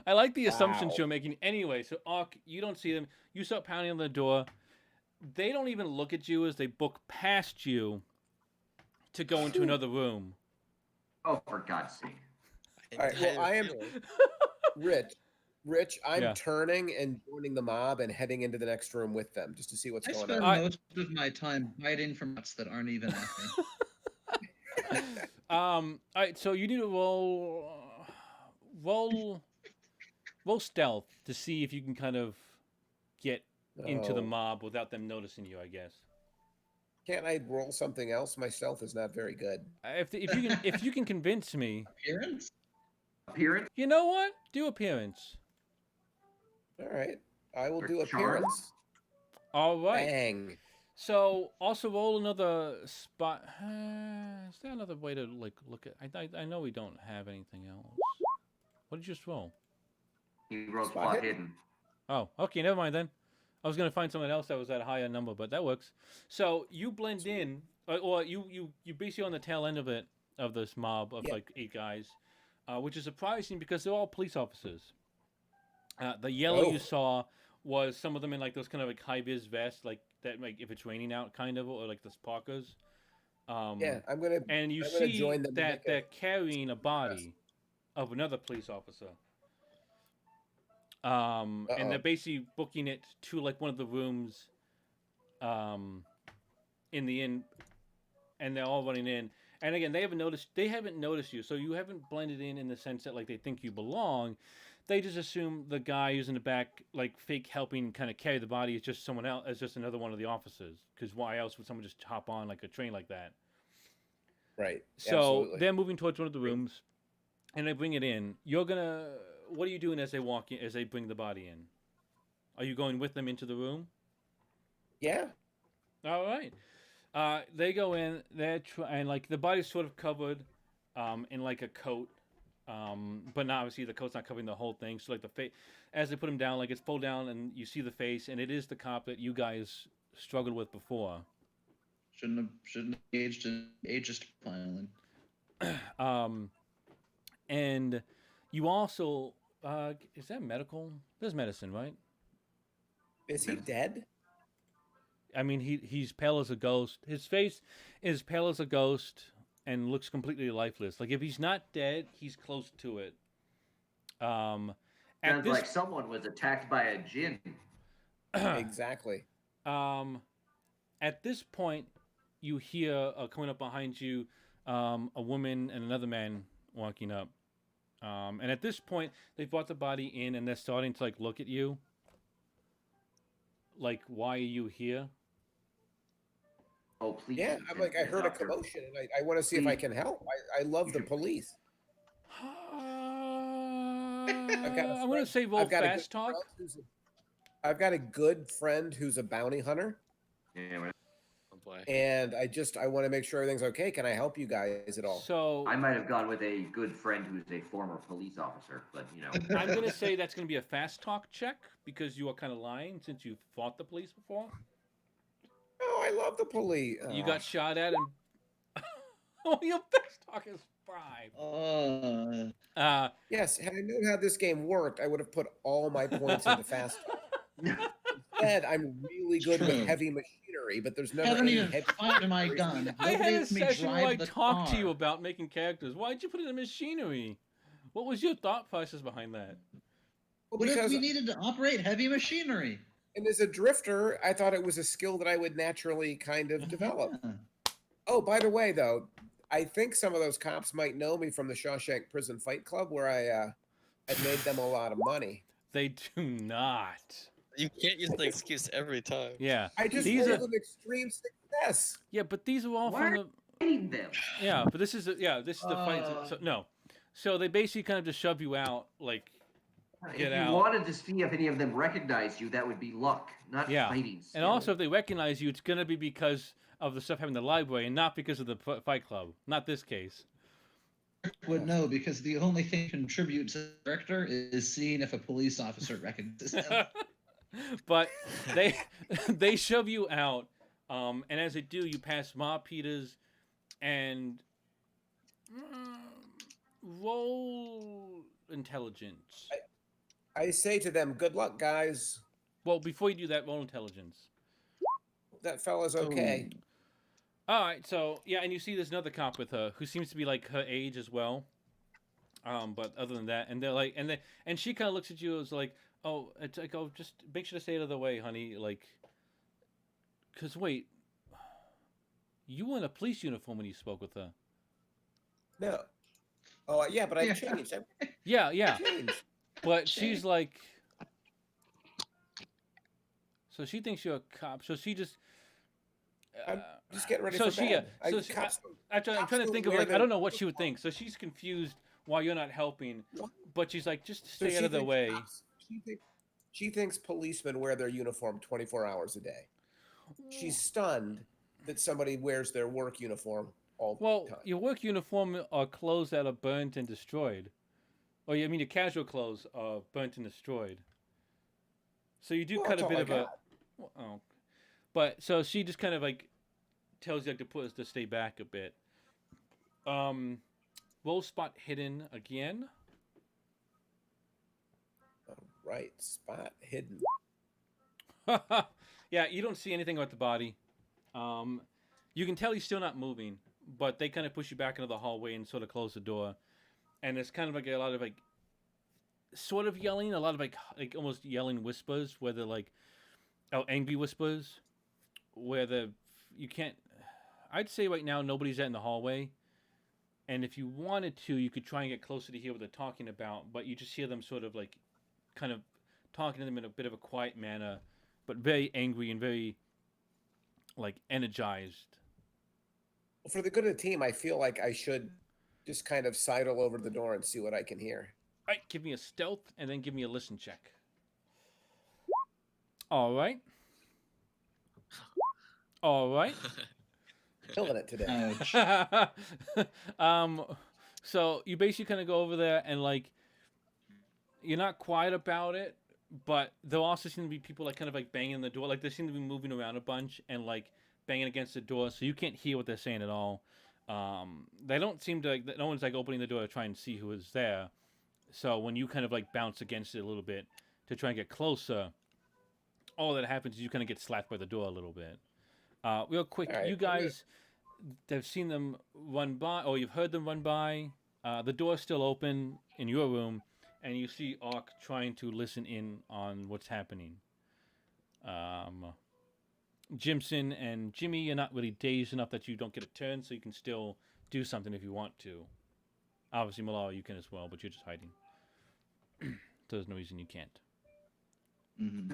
I like the assumptions Wow. you're making. Anyway, so Ark, you don't see them. You start pounding on the door. They don't even look at you as they book past you to go into another room. Oh, for God's sake. All right, well, I am Rich, I'm Yeah. turning and joining the mob and heading into the next room with them just to see what's I going spend on. most of my time hiding from nuts that aren't even at me. All right, so you need to roll stealth to see if you can kind of get into the Oh. mob without them noticing you, I guess. Can't I roll something else? My stealth is not very good. If you can convince me, Appearance? Appearance? you know what? Do appearance. All right, I will Or do charm? appearance. All right. Bang. So also roll another spot. Is there another way to look at? I know we don't have anything else. What did you just roll? He wrote Spot spot hidden. hidden. Oh, okay, never mind then. I was gonna find someone else that was at a higher number, but that works. So you blend in, or you basically on the tail end of this mob of Yeah. like 8 guys, which is surprising because they're all police officers. The yellow you Oh. saw was some of them in like those kind of like high vis vests, like that, like if it's raining out, kind of, or like those parkas. Yeah, I'm gonna. And you I'm gonna see join them to that make a- they're carrying a body of another police officer. And they're Uh-oh. basically booking it to like one of the rooms in the inn, and they're all running in. And again, they haven't noticed you, so you haven't blended in the sense that like they think you belong. They just assume the guy who's in the back, like fake helping kind of carry the body, is just someone else, is just another one of the officers. Because why else would someone just hop on like a train like that? Right. So absolutely. they're moving towards one of the rooms, and they bring it in. What are you doing as they walk in? As they bring the body in, are you going with them into the room? Yeah. All right. They go in. And like the body's sort of covered, in like a coat, but not obviously the coat's not covering the whole thing. So like the face, as they put him down, like it's pulled down, and you see the face, and it is the cop that you guys struggled with before. Shouldn't have aged in ageist filing. And you also is that medical? There's medicine, right? Is he dead? I mean, he's pale as a ghost. His face is pale as a ghost and looks completely lifeless. Like if he's not dead, he's close to it. At Sounds this like someone was attacked by a djinn. Exactly. at this point, you hear coming up behind you a woman and another man walking up. And at this point, they've brought the body in and they're starting to like look at you. Like, why are you here? Oh, please. Yeah, I'm like, I heard a commotion, and I want to see if I can help. I love the police. got a I'm going to say roll I've got a fast good talk. friend I've got a good friend who's a bounty hunter, Yeah, Oh boy. and I want to make sure everything's okay. Can I help you guys at all? So I might have gone with a good friend who's a former police officer, but you know. I'm going to say that's going to be a fast talk check because you are kind of lying since you fought the police before. Oh, I love the police. You Oh. got shot at and oh, your fast talk is 5. Yes, had I known how this game worked, I would have put all my points into fast talk. Instead, I'm really good True. with heavy machinery, machinery, but there's I never haven't any even heavy fired my machinery. gun. I Nobody had a lets me session where I drive the talked to you car. about making characters. Why'd you put it in machinery? What was your thought process behind that? Well, What if because we needed to operate heavy machinery? and as a drifter, I thought it was a skill that I would naturally kind of develop. Yeah. Oh, by the way, though, I think some of those cops might know me from the Shawshank Prison Fight Club, where I made them a lot of money. They do not. You can't use the excuse every time. Yeah. I just These rolled are an extreme success. yeah, but these are all Why from are the you fighting them? yeah, but this is the fight. So no, so they basically kind of just shove you out, like Get If you out. wanted to see if any of them recognized you, that would be luck, not Yeah. fighting skill. And also, if they recognize you, it's gonna be because of the stuff happening in the library, and not because of the Fight Club. Not this case. Would know because the only thing that contributes to the character is seeing if a police officer recognizes him. But they shove you out, and as they do, you pass Ma Peters, and roll intelligence. I say to them, "Good luck, guys. Well, before you do that, roll intelligence. That fella's okay." All right, so yeah, and you see there's another cop with her who seems to be like her age as well. But other than that, and they're like, and she kind of looks at you as like, oh, it's like, oh, just make sure to stay out of the way, honey. Like, cause wait, you were in a police uniform when you spoke with her. No. Oh, yeah, but I've Yeah. changed. Yeah, I've yeah. changed. But she's like, so she thinks you're a cop. So she just. I'm just getting ready so for she, bed. so I'm I'm trying to don't think of wear like I the don't know what she would think. So she's confused why you're not helping, What? but she's like, just So stay she out of the thinks way. she thinks policemen wear their uniform 24 hours a day. She's stunned that somebody wears their work uniform all Well, the time. your work uniform are clothes that are burnt and destroyed. Or I mean, your casual clothes are burnt and destroyed. So you do Well, cut that's a all bit I of a. got. Oh, but so she just kind of like tells you like to put us to stay back a bit. Roll spot hidden again. All right, spot hidden. Yeah, you don't see anything about the body. You can tell he's still not moving, but they kind of push you back into the hallway and sort of close the door. And it's kind of like a lot of like, sort of yelling, a lot of like almost yelling whispers, where they're like, oh, angry whispers, where you can't. I'd say right now nobody's in the hallway, and if you wanted to, you could try and get closer to hear what they're talking about, but you just hear them sort of like, kind of talking to them in a bit of a quiet manner, but very angry and very like energized. For the good of the team, I feel like I should just kind of sidle over the door and see what I can hear. All right, give me a stealth and then give me a listen check. All right. All right. Killing it today. Ouch. So you basically kind of go over there and like, you're not quiet about it, but there also seem to be people like kind of like banging the door. Like they seem to be moving around a bunch and like banging against the door, so you can't hear what they're saying at all. They don't seem to like, no one's like opening the door to try and see who is there. So when you kind of like bounce against it a little bit to try and get closer, all that happens is you kind of get slapped by the door a little bit. Real quick, All right, you guys have seen them run by, or you've heard them run by. The door's still open in your room, and you see Ark trying to listen in on what's happening. Jimson and Jimmy, you're not really dazed enough that you don't get a turn, so you can still do something if you want to. Obviously, Malala, you can as well, but you're just hiding. So there's no reason you can't. Mhm.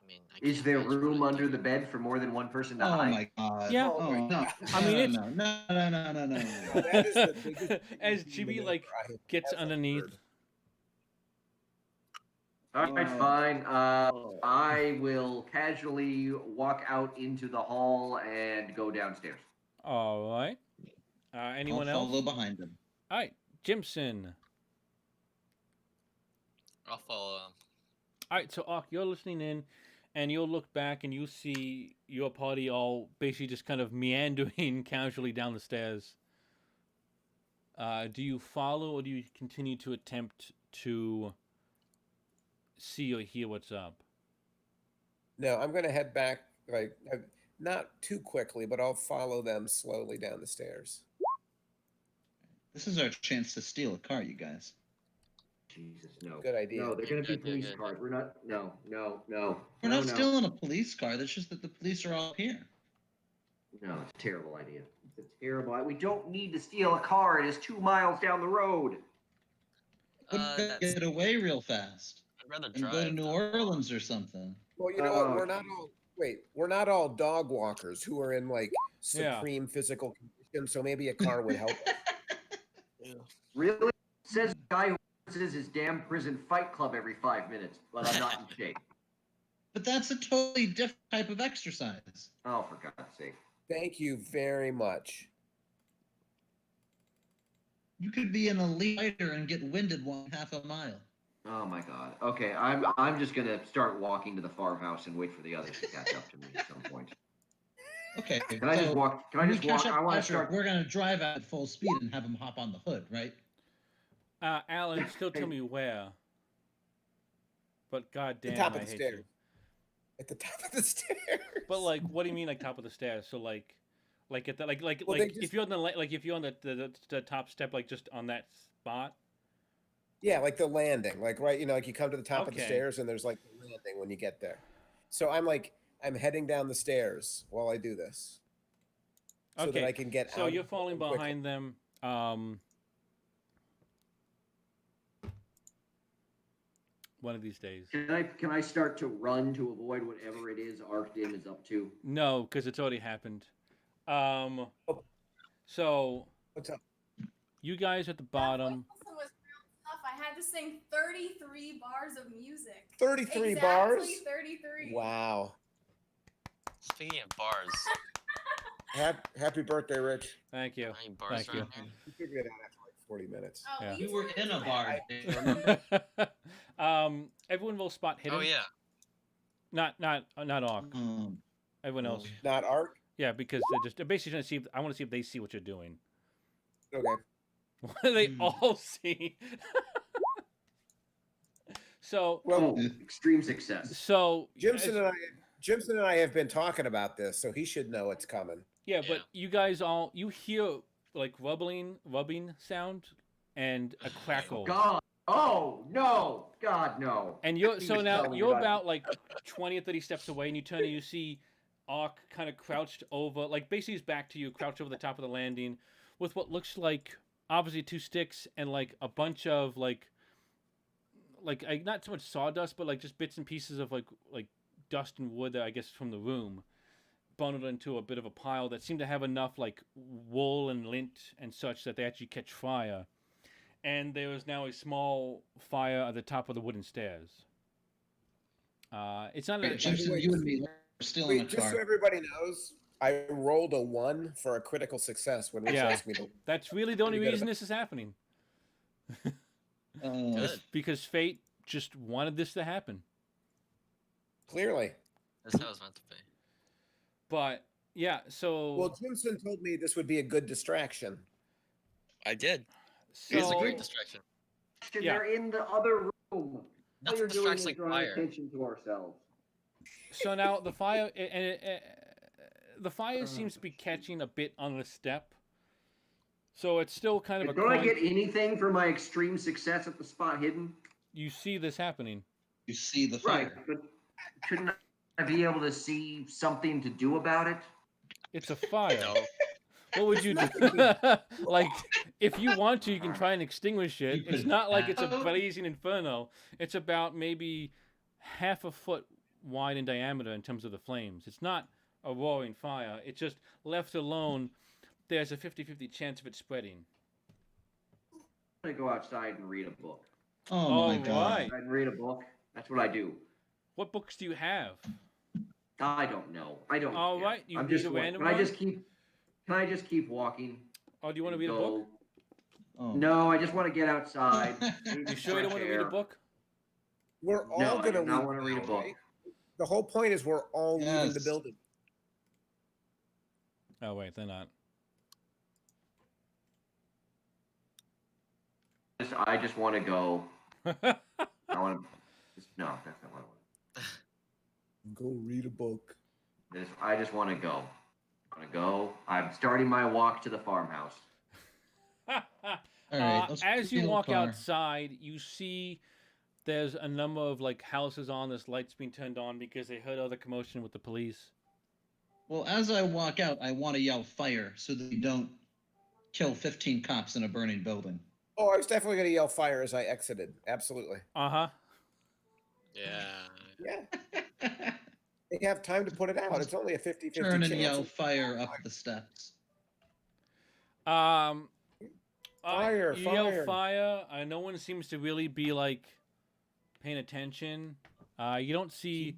I mean, I Is can't there imagine room what I'd under do. the bed for more than one person to Oh hide? my god. Yeah. Oh no. I mean, it's- no. That is the biggest As thing Jimmy maneuver like I have gets ever underneath. heard. All right, Oh. fine. I will casually walk out into the hall and go downstairs. All right. Anyone I'll else? follow behind him. All right, Jimson. I'll follow him. All right, so Ark, you're listening in, and you'll look back and you'll see your party all basically just kind of meandering casually down the stairs. Do you follow, or do you continue to attempt to see or hear what's up? No, I'm going to head back, like, not too quickly, but I'll follow them slowly down the stairs. This is our chance to steal a car, you guys. Jesus, no. Good idea. No, they're going to be Good, good, police good, cars. We're not. No, no, no. We're no, not no. stealing a police car. That's just that the police are all here. No, it's a terrible idea. It's a terrible. We don't need to steal a car. It is 2 miles down the road. We'd get away real fast I'd rather and drive. go to New than Orleans or something. Well, you know what? We're Oh, not geez. all. Wait, we're not all dog walkers who are in like Yeah. supreme physical condition. So maybe a car would help us. Yeah. Really? Says the guy who visits his damn prison fight club every 5 minutes, but I'm not in shape. But that's a totally different type of exercise. Oh, for God's sake. Thank you very much. You could be an elite fighter and get winded half a mile. Oh my God. Okay, I'm just gonna start walking to the farmhouse and wait for the others to catch up to me at some point. Okay. Can I just walk? Can I when we just catch walk? up I want to after, start. We're gonna drive at full speed and have him hop on the hood, right? Alan, still tell me where. But At the goddamn, top I of the hate stairs. you. At the top of the stairs. But like, what do you mean, like top of the stairs? So like at the like Well, they just- if you're on the like if you're on the top step, like just on that spot. Yeah, like the landing, like right, like you come to the top of the Okay. stairs and there's like the landing when you get there. So I'm heading down the stairs while I do this, so that Okay, I can get out. So of you're the falling building behind them. One of these days. Can I start to run to avoid whatever it is Arcdim is up to? No, because it's already happened. Oh. So What's up? you guys at the That bottom. voice was real tough. I had to sing 33 bars of music. 33 exactly bars. 33. Wow. Speaking of bars, Happy birthday, Rich. Thank you. any bars Thank you. around here? You figured it out after like 40 minutes. Oh, Yeah. We were turned in into a it. bar. Dave, remember? Everyone will spot hidden. Oh yeah. Not Ark. Everyone else. Not Art. Yeah, because they're basically trying to see. I want to see if they see what you're doing. Okay. What do they Hmm. all see? So Well, Oh, extreme success. Jimson and I have been talking about this, so he should know it's coming. yeah, Yeah. but you guys you hear like rubbing sound and a crackle. God. Oh no. God no. And you're He so was now telling me you're about it. about like 20 or 30 steps away, and you turn and you see Ark kind of crouched over, like basically his back to you, crouched over the top of the landing, with what looks like obviously 2 sticks and like a bunch of like not so much sawdust, but like just bits and pieces of like dust and wood that I guess from the room, bundled into a bit of a pile that seemed to have enough like wool and lint and such that they actually catch fire. And there is now a small fire at the top of the wooden stairs. It's not. Right, Jimson, you and me are stealing a Wait, just so car. everybody knows, I rolled a 1 for a critical success when Rich Yeah. asked me to. That's really the only Pretty good reason this is happening. Good. Because fate just wanted this to happen. Clearly. That's how it's meant to be. But yeah, so Well, Jimson told me this would be a good distraction. I did. so It's a great distraction. Yeah. They're in the other room. All Nothing you're doing distracts is like drawing fire. attention to ourselves. so now the fire the fire seems to be catching a bit on the step. So it's still kind of a Don't I coin- get anything for my extreme success at the spot hidden? you see this happening. You see the Right, fire. but couldn't I be able to see something to do about it? It's a fire. No. What would you do? Like, if you want to, you can try and extinguish it. You It's could not like it's a have- blazing inferno. It's about maybe half a foot wide in diameter in terms of the flames. It's not a roaring fire. It's just left alone, there's a 50-50 chance of it spreading. I'm gonna go outside and read a book. Oh my All god. right. Outside and read a book. That's what I do. What books do you have? I don't know. I don't. All care. right, you I'm read just. a random Can I one? just keep? Can I just keep walking? Oh, do you want to and read a book? Oh. No, I just want to get outside. You sure you don't want to read a book? We're all No, I going do to not want to read a now, book. right? The whole point is we're all leaving the Yes. building. Oh, wait, they're not. I just want to go. I want to. No, that's not what I want. Go read a book. I just want to go. I want to go. I'm starting my walk to the farmhouse. All right, let's As you steal a walk car. outside, you see there's a number of like houses on. This lights being turned on because they heard all the commotion with the police. Well, as I walk out, I want to yell fire so that we don't kill 15 cops in a burning building. Oh, I was definitely going to yell fire as I exited. Absolutely. Uh-huh. Yeah. Yeah. They have time to put it out. It's only a 50-50 Turn and chance. yell fire up the steps. Fire, You yell fire. fire. No one seems to really be like paying attention. You don't see.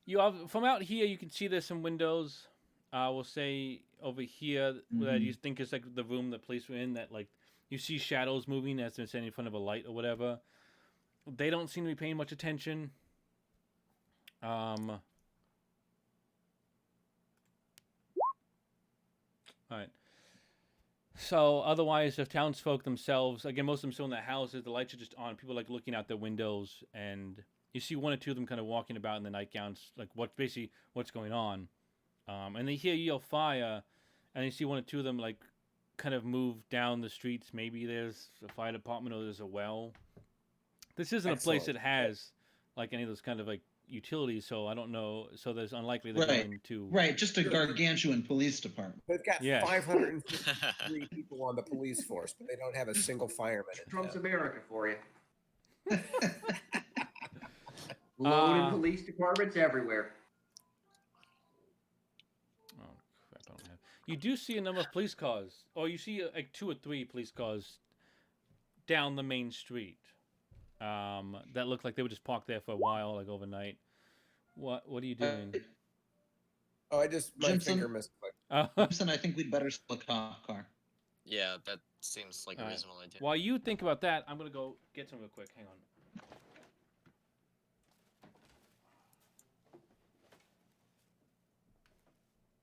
You have, from out here, you can see there's some windows. We'll say over here that you think is like the room the police were in. That like you see shadows moving as they're standing in front of a light or whatever. They don't seem to be paying much attention. All right. So otherwise, the townsfolk themselves, again, most of them still in their houses. The lights are just on. People are, like looking out their windows, and you see one or two of them kind of walking about in the nightgowns, like what's going on. And they hear you yell fire, and you see one or two of them like kind of move down the streets. Maybe there's a fire department or there's a well. This isn't a place that has like any of those kind of like utilities, so I don't know. So there's unlikely they're going to just a gargantuan police department. They've got Yeah. 553 people on the police force, but they don't have a single fireman. in Trump's town. America for you. Loaded police departments everywhere. Oh crap! I don't have. You do see a number of police cars, or you see like 2 or 3 police cars down the main street. That look like they were just parked there for a while, like overnight. What are you doing? Oh, my Jimson? finger misclicked. Gibson, I think we'd better steal a cop car. Yeah, that seems like a reasonable idea. While you think about that, I'm gonna go get some real quick. Hang on.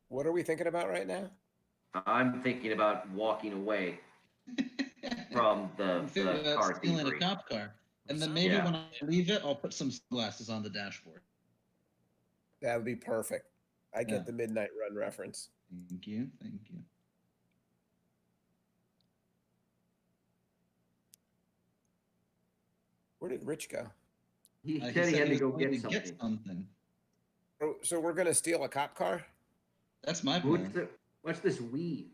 What are we thinking about right now? I'm thinking about walking away from the car stealing thievery. a cop car. And then maybe when I leave it, I'll put some sunglasses on the dashboard. That would be perfect. I get Yeah. the Midnight Run reference. Thank you. Thank you. Where did Rich go? He He said he had to was go going get to something. So we're going to steal a cop car? That's my What's, plan. what's this we?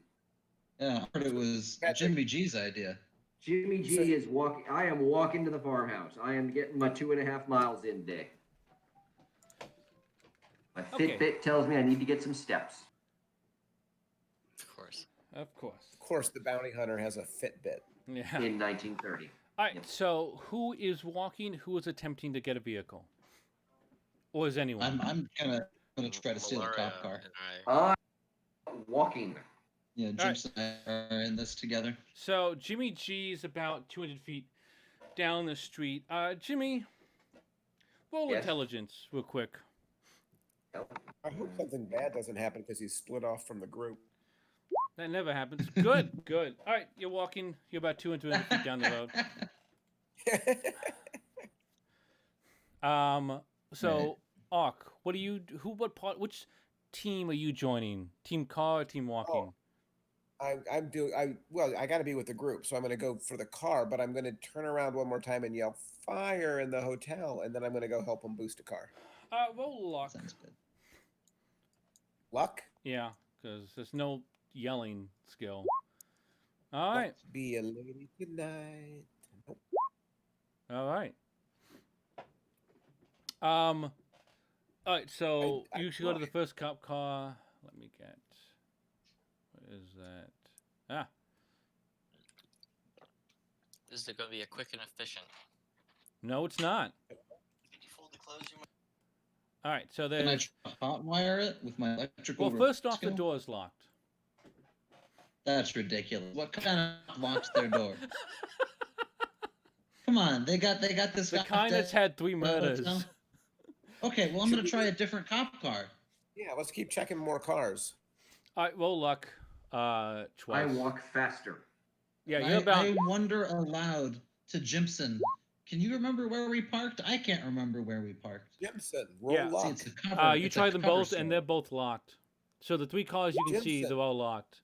Yeah, I heard it was Patrick. Jimmy G's idea. Jimmy G is walking. I am walking to the farmhouse. I am getting my 2.5 miles in day. My Okay. Fitbit tells me I need to get some steps. Of course. Of course. Of course, the bounty hunter has a Fitbit. Yeah. In 1930. All right. So who is walking? Who is attempting to get a vehicle? Or is anyone? I'm gonna try to steal a cop car. And I, Walking. Yeah, Jimson and I are in this together. So Jimmy G is about 200 feet down the street. Jimmy, roll Yes? intelligence real quick. I hope something bad doesn't happen because he's split off from the group. That never happens. Good, good. All right, you're walking. You're about 200 feet down the road. So, Ark, what do you? What part? Which team are you joining? Team car or team walking? I got to be with the group, so I'm going to go for the car, but I'm going to turn around one more time and yell fire in the hotel, and then I'm going to go help them boost a car. Roll luck. Sounds good. Luck? Yeah, because there's no yelling skill. All right. Be a lady tonight. Nope. All right. All right. So I you should go to the fly. first cop car. Let me get. What is that? Ah, this is going to be a quick and efficient. no, it's not. Can you fold the clothes you All right. So Can I there's. hotwire it with my electrical? Well, first off, the skill? door is locked. That's ridiculous. What kind of locks their door? Come on, they got this. The guy kind that's dead had 3 in the murders. hotel. Okay, well I'm gonna try a different cop car. Yeah, let's keep checking more cars. All right. Roll luck. Twice. I walk faster. Yeah, you're about. I wonder aloud to Jimson, Can you remember where we parked? I can't remember where we parked. Jimson, roll Yeah. See, luck. it's a cover. You it's a try them cover both, and story. they're both locked. So the 3 cars you can see, Jimson. they're all locked.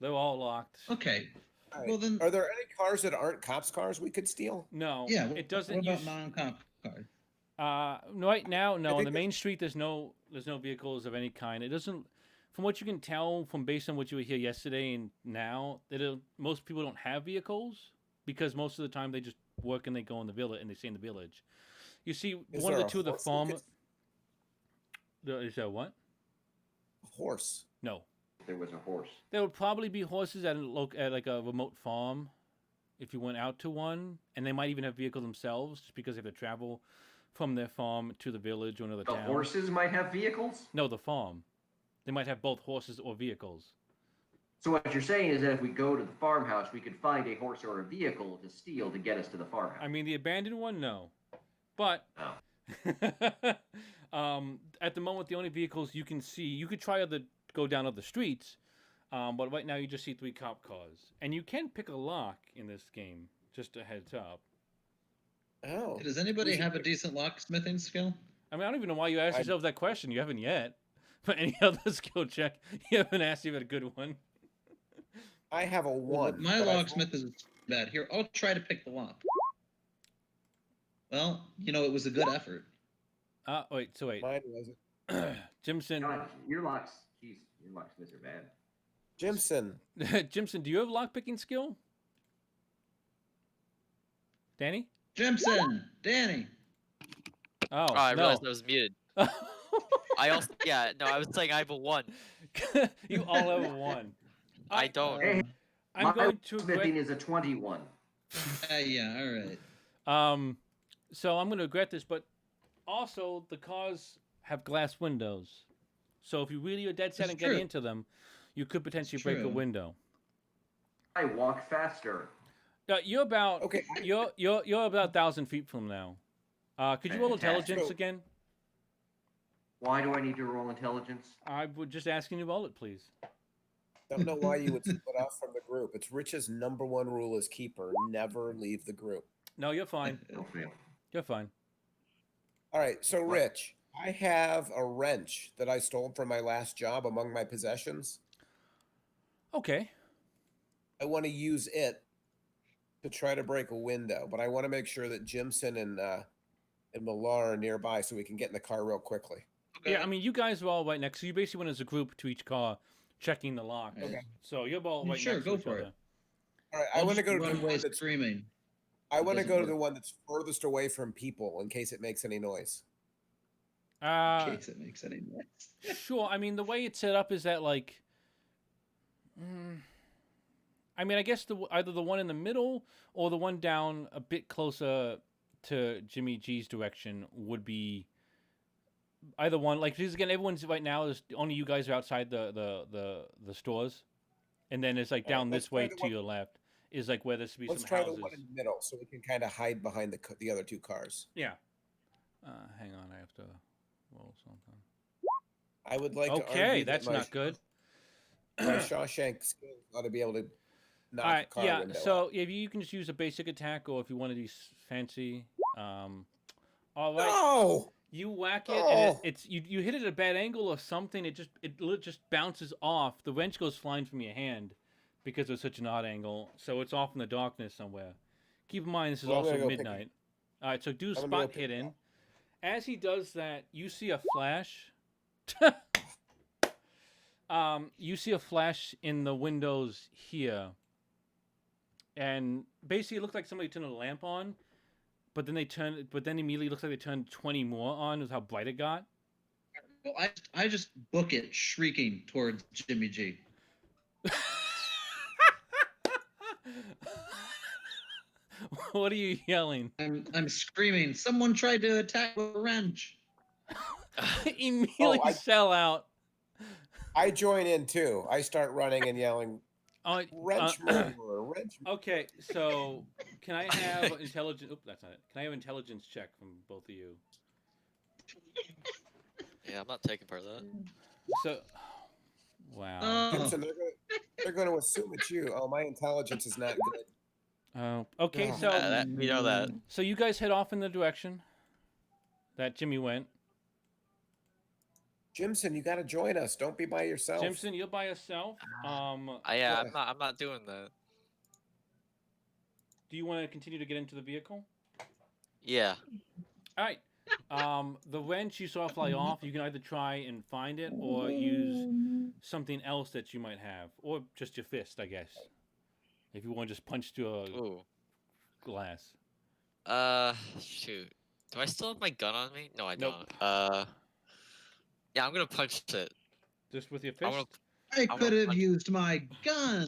They're all locked. Okay. All right. Well then, Are there any cars that aren't cops' cars we could steal? No, yeah. it doesn't What about use. non-cop cars? Right now, no. On think the main street, there's no vehicles of any kind. It doesn't. From what you can tell, from based on what you were here yesterday and now, most people don't have vehicles because most of the time they just work and they go in the village and they stay in the village. You see, Is one of there the a two of the horse we farm. could- Is that what? Horse. No. There was a horse. There would probably be horses at like a remote farm, if you went out to one, and they might even have vehicles themselves, just because they have to travel from their farm to the village or another The town. horses might have vehicles. No, the farm. They might have both horses or vehicles. So what you're saying is that if we go to the farmhouse, we could find a horse or a vehicle to steal to get us to the farmhouse. I mean, the abandoned one, no, but Oh. at the moment, the only vehicles you can see, you could try to go down other streets, but right now you just see 3 cop cars, and you can pick a lock in this game. Just a heads up. Oh. Does anybody We should have a pick- decent locksmithing skill? I mean, I don't even know why you asked I- yourself that question. You haven't yet. But any other skill check, you haven't asked if you had a good one. I have a Well, 1. my but I've locksmith is bad. Here, I'll try to pick the lock. Well, it was a good effort. Wait. Mine wasn't. Jimson, God, your locksmiths are bad. Jimson. Jimson, do you have lockpicking skill? Danny? Jimson, Danny. Oh, Oh, I no. realized I was muted. I also, yeah, no, I was saying I have a 1. You all have a 1. I don't. Hey, I'm my going to smithing is a 21. Yeah, all right. So I'm going to regret this, but also the cars have glass windows. So if you really are dead set It's on getting true. into them, you could potentially It's break a true. window. I walk faster. You're about Okay. you're about 1,000 feet from now. Could you roll Fantastic. intelligence again? Why do I need to roll intelligence? I would just asking you to roll it, please. Don't know why you would split off from the group. It's Rich's number 1 rule as keeper: never leave the group. No, you're fine. No fail. You're fine. All right, so Rich, I have a wrench that I stole from my last job among my possessions. Okay. I want to use it to try to break a window, but I want to make sure that Jimson and Millar are nearby so we can get in the car real quickly. Okay. Yeah, I mean, you guys are all right next. So you basically went as a group to each car, checking the lock. Okay. So you're all right Sure, next to go each for other. it. All right, I'll I want to just go to run the away one that's screaming. I want to doesn't go to the work. one that's furthest away from people in case it makes any noise. In case it makes any noise. Sure. I mean, the way it's set up is that like, I mean, I guess either the one in the middle or the one down a bit closer to Jimmy G's direction would be either one. Like, because again, everyone's right now is only you guys are outside the stores, and then it's like All right, down let's this way try the to one- your left is like where there's to be Let's some try houses. the one in the middle so we can kind of hide behind the other 2 cars. Yeah. Hang on, I have to roll something. I would like to Okay, argue that that's my, not good. my Shawshank skills ought to be able to knock All right, a car yeah. window So out. if you can just use a basic attack, or if you want to do fancy. All right. No! You whack it, and Oh. it's you hit it at a bad angle or something. It just bounces off. The wrench goes flying from your hand because it's such an odd angle. So it's off in the darkness somewhere. Keep in mind this is Well, I'm also gonna go pick it. midnight. All right, so do I'm gonna go spot pick it hidden. up. As he does that, you see a flash. You see a flash in the windows here, and basically it looked like somebody turned a lamp on, but then immediately it looks like they turned 20 more on. Is how bright it got. Well, I just book it shrieking towards Jimmy G. What are you yelling? I'm screaming. Someone tried to attack with a wrench. Immediately I- sell out. I join in too. I start running and yelling, wrench murderer, wrench murderer. Okay, so can I have intelligence? Oop, that's not it. Can I have intelligence check from both of you? Yeah, I'm not taking part of that. So, wow. Oh, Jimson, they're going to assume it's you. Oh, my intelligence is not good. Okay, Ugh. so we know that. so you guys head off in the direction that Jimmy went. Jimson, you got to join us. Don't be by yourself. Jimson, you're by yourself. Yeah, I'm not doing that. Do you want to continue to get into the vehicle? Yeah. All right. The wrench you saw fly off, you can either try and find it or use something else that you might have, or just your fist, I guess. If you want to just punch through a Ooh. glass. Shoot. Do I still have my gun on me? No, I Nope. don't. Yeah, I'm gonna punch it. Just with your I'm fist? gonna, I I'm could gonna have punch- used my gun.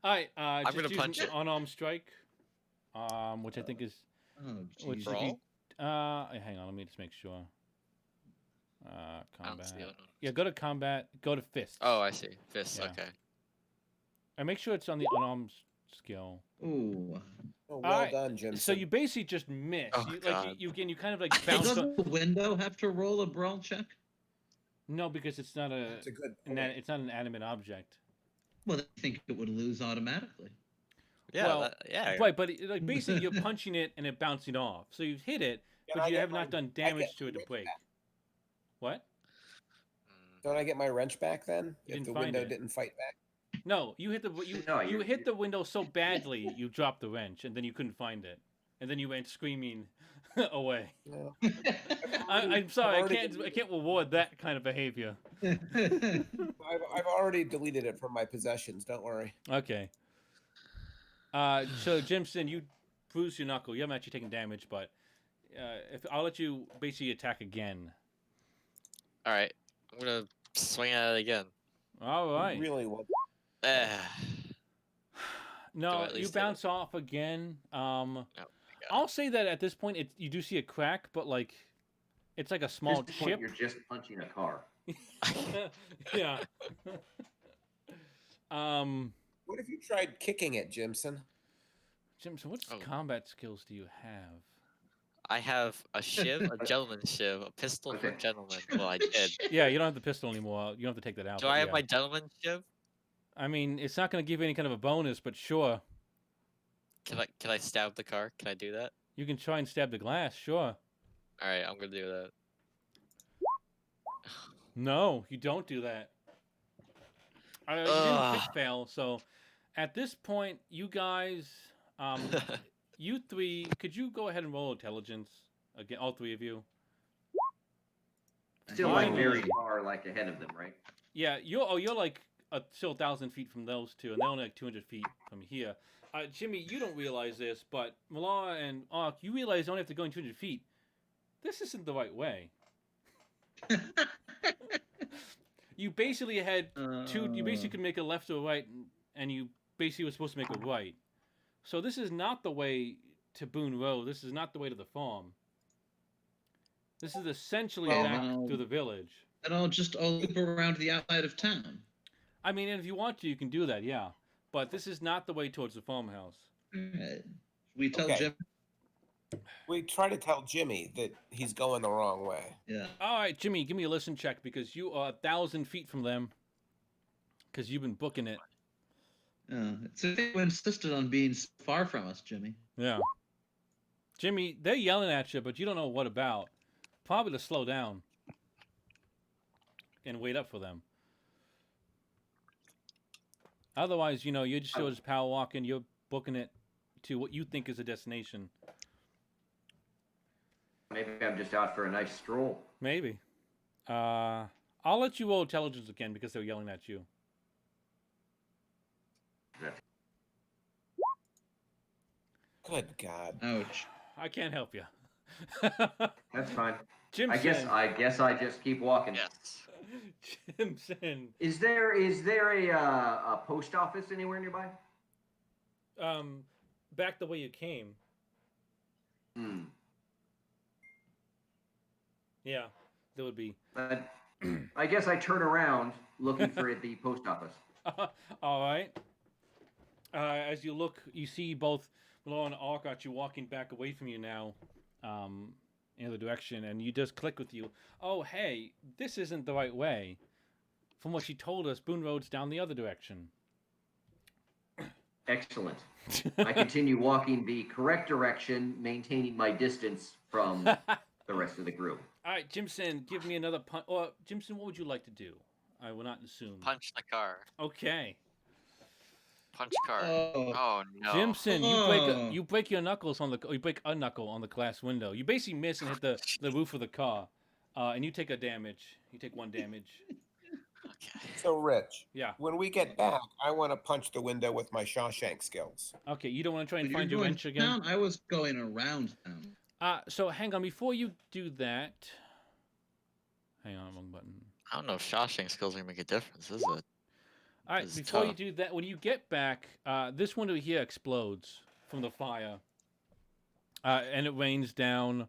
All right. I'm Just gonna use punch it. unarmed strike, which I think is Oh, which jeez. if you Brawl? hang on, let me just make sure. I don't Combat. see it. Yeah, go to combat. Go to fists. Oh, I see. Fist. Yeah. Okay. And make sure it's on the unarmed skill. Ooh. Oh, well Alright, done, Jimson. So you basically just miss. Oh, you God. you kind of like bounce. Doesn't the window have to roll a brawl check? No, because it's not That's a good an point. it's not an animate object. Well, I think it would lose automatically. Yeah. Well, yeah. Right, but like basically you're punching it and it bouncing off. So you've hit it, Can but I you get have my- not done I damage get to it my to break. wrench back? What? Don't I get my wrench back then? You If didn't the find window it. didn't fight back? No, you hit the No, you you're- hit the window so badly you dropped the wrench and then you couldn't find it, and then you went screaming away. No. I'm sorry, I already can't reward that kind of behavior. I've already deleted it from my possessions. Don't worry. Okay. So Jimson, you bruised your knuckle. You haven't actually taken damage, but if I'll let you basically attack again. All right. I'm gonna swing at it again. All right. Really want. Eh. No, at you least hit it. bounce off again. God. I'll say that at this point, you do see a crack, but like, it's like a small At this point, chip. you're just punching a car. Yeah. What if you tried kicking it, Jimson? Jimson, what Oh. combat skills do you have? I have a shiv, a gentleman's shiv, a pistol for Okay. gentlemen. Well, I did. Yeah, you don't have the pistol anymore. You don't have to take that out. Do but I have yeah. my gentleman's shiv? I mean, it's not going to give you any kind of a bonus, but sure. Can I stab the car? Can I do that? You can try and stab the glass, sure. All right, I'm gonna do that. No, you don't do that. You didn't Ugh. crit fail, so at this point, you guys, you three, could you go ahead and roll intelligence again? All three of you. Still like Finally. very far like ahead of them, right? Yeah, you're like still 1,000 feet from those two, and they're only like 200 feet from here. Jimmy, you don't realize this, but Malala and Ark, you realize you only have to go in 200 feet. This isn't the right way. You basically had two. You basically could make a left or a right, and you basically were supposed to make a right. So this is not the way to Boone Road. This is not the way to the farm. This is essentially Well, back no. through the village. And I'll just loop around the outside of town. I mean, and if you want to, you can do that, yeah. But this is not the way towards the farmhouse. Alright. We tell Okay. Jim. We try to tell Jimmy that he's going the wrong way. Yeah. All right, Jimmy, give me a listen check because you are 1,000 feet from them. Because you've been booking it. It's if they insisted on being so far from us, Jimmy. Yeah. Jimmy, they're yelling at you, but you don't know what about. Probably to slow down. And wait up for them. Otherwise, you're just still just power walking. You're booking it to what you think is a destination. Maybe I'm just out for a nice stroll. Maybe. I'll let you roll intelligence again because they're yelling at you. Good God. Ouch. I can't help you. That's fine. Jimson. I guess I just keep walking. Yes. Jimson. Is there a post office anywhere nearby? Back the way you came. Hmm. Yeah, there would be. I guess I turn around looking for the post office. All right. As you look, you see both Malone and Arcot, you walking back away from you now, in the other direction, and you just click with you. Oh, hey, this isn't the right way. From what she told us, Boone Road's down the other direction. Excellent. I continue walking the correct direction, maintaining my distance from the rest of the group. All right, Jimson, give me another punch. Or Jimson, what would you like to do? I will not assume. Punch the car. Okay, Punch car. Oh. Oh no. Jimson, Oh. you break your knuckles on the you break a knuckle on the glass window. You basically miss and hit the roof of the car, and you take a damage. You take 1 damage. Okay. So, Rich, Yeah. when we get back, I want to punch the window with my Shawshank skills. Okay, you don't want to try and You're find your going wrench again. down? I was going around town. So hang on before you do that. Hang on, wrong button. I don't know if Shawshank skills are gonna make a difference, is it? All right, This is before you tough. do that, when you get back, this window here explodes from the fire, and it rains down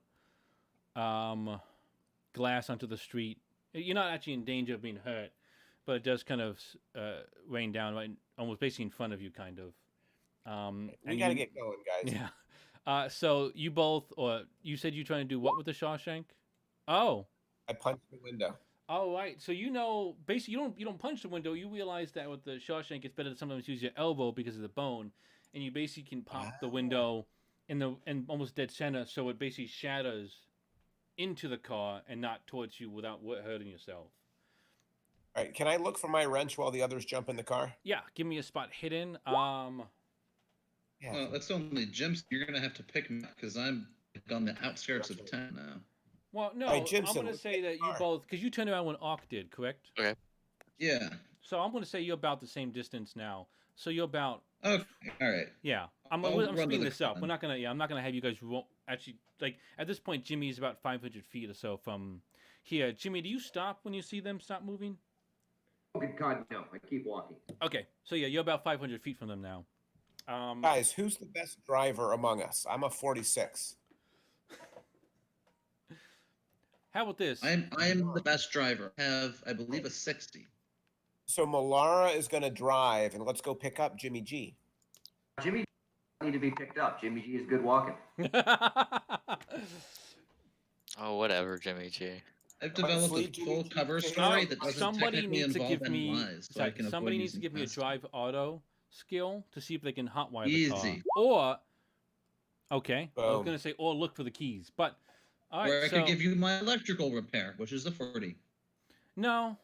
glass onto the street. You're not actually in danger of being hurt, but it does kind of rain down right, almost basically in front of you, kind of. We and got to you- get going, guys. Yeah. So you both, or you said you're trying to do what with the Shawshank? Oh. I punched the window. All right, so basically you don't punch the window. You realize that with the Shawshank, it's better to sometimes use your elbow because of the bone, and you basically can pop the window in almost dead center, so it basically shatters into the car and not towards you without hurting yourself. All right, can I look for my wrench while the others jump in the car? Yeah, give me a spot hidden. Yeah. Well, that's only Jim's. You're gonna have to pick me up because I'm on the outskirts of town now. Well, no, Hey, I'm Jimson, going to say that you car. both, because you turned around when Ark did, correct? Yeah. So I'm going to say you're about the same distance now. So you're about Okay. All right. Yeah, I'm I'll run to speeding the this up. con. We're not gonna. Yeah, I'm not gonna have you guys actually like at this point. Jimmy's about 500 feet or so from here. Jimmy, do you stop when you see them stop moving? Oh, good God, no. I keep walking. Okay, so yeah, you're about 500 feet from them now. Guys, who's the best driver among us? I'm a 46. How about this? I am the best driver. I have, I believe, a 60. So Malara is going to drive, and let's go pick up Jimmy G. Jimmy doesn't need to be picked up. Jimmy G is good walking. Oh, whatever, Jimmy G. I've developed Honestly, a Jimmy full G cover can- story that doesn't somebody technically needs to involve give any me. lies, so I can Somebody avoid needs to using give me a fast drive auto skill to see if they can hotwire the car. Easy. Or, okay, I was Boom. gonna say or look for the keys, but all right. Or I so, could give you my electrical repair, which is a 40. no.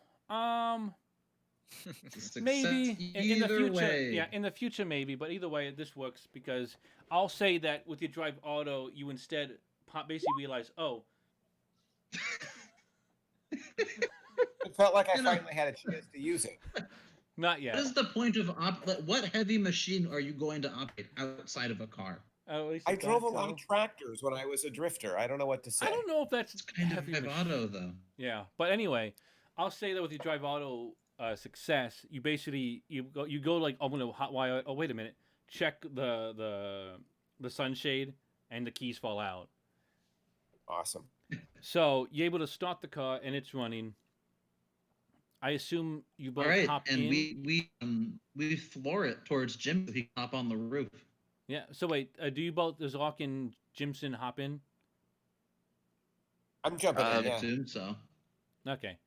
It's a success Maybe in the either future, way. yeah, in the future maybe, but either way, this works because I'll say that with your drive auto, you instead basically realize, oh, It felt like I You know- finally had a chance to use it. not yet. What is the point of what heavy machine are you going to operate outside of a car? Oh, at least I it's drove a not, lot of tractors when I was a drifter. I don't know what to say. I don't know if that's It's kind of heavy drive machine. auto though. Yeah, but anyway, I'll say that with your drive auto success, you basically you go like I'm gonna hotwire. Oh wait a minute, check the sunshade and the keys fall out. Awesome. So you're able to start the car and it's running. I assume you both All right, hop and in. we floor it towards Jim so he can hop on the roof. Yeah. So wait, do you both, does Ark and Jimson hop in? I'm jumping I in, yeah. assume so. Okay.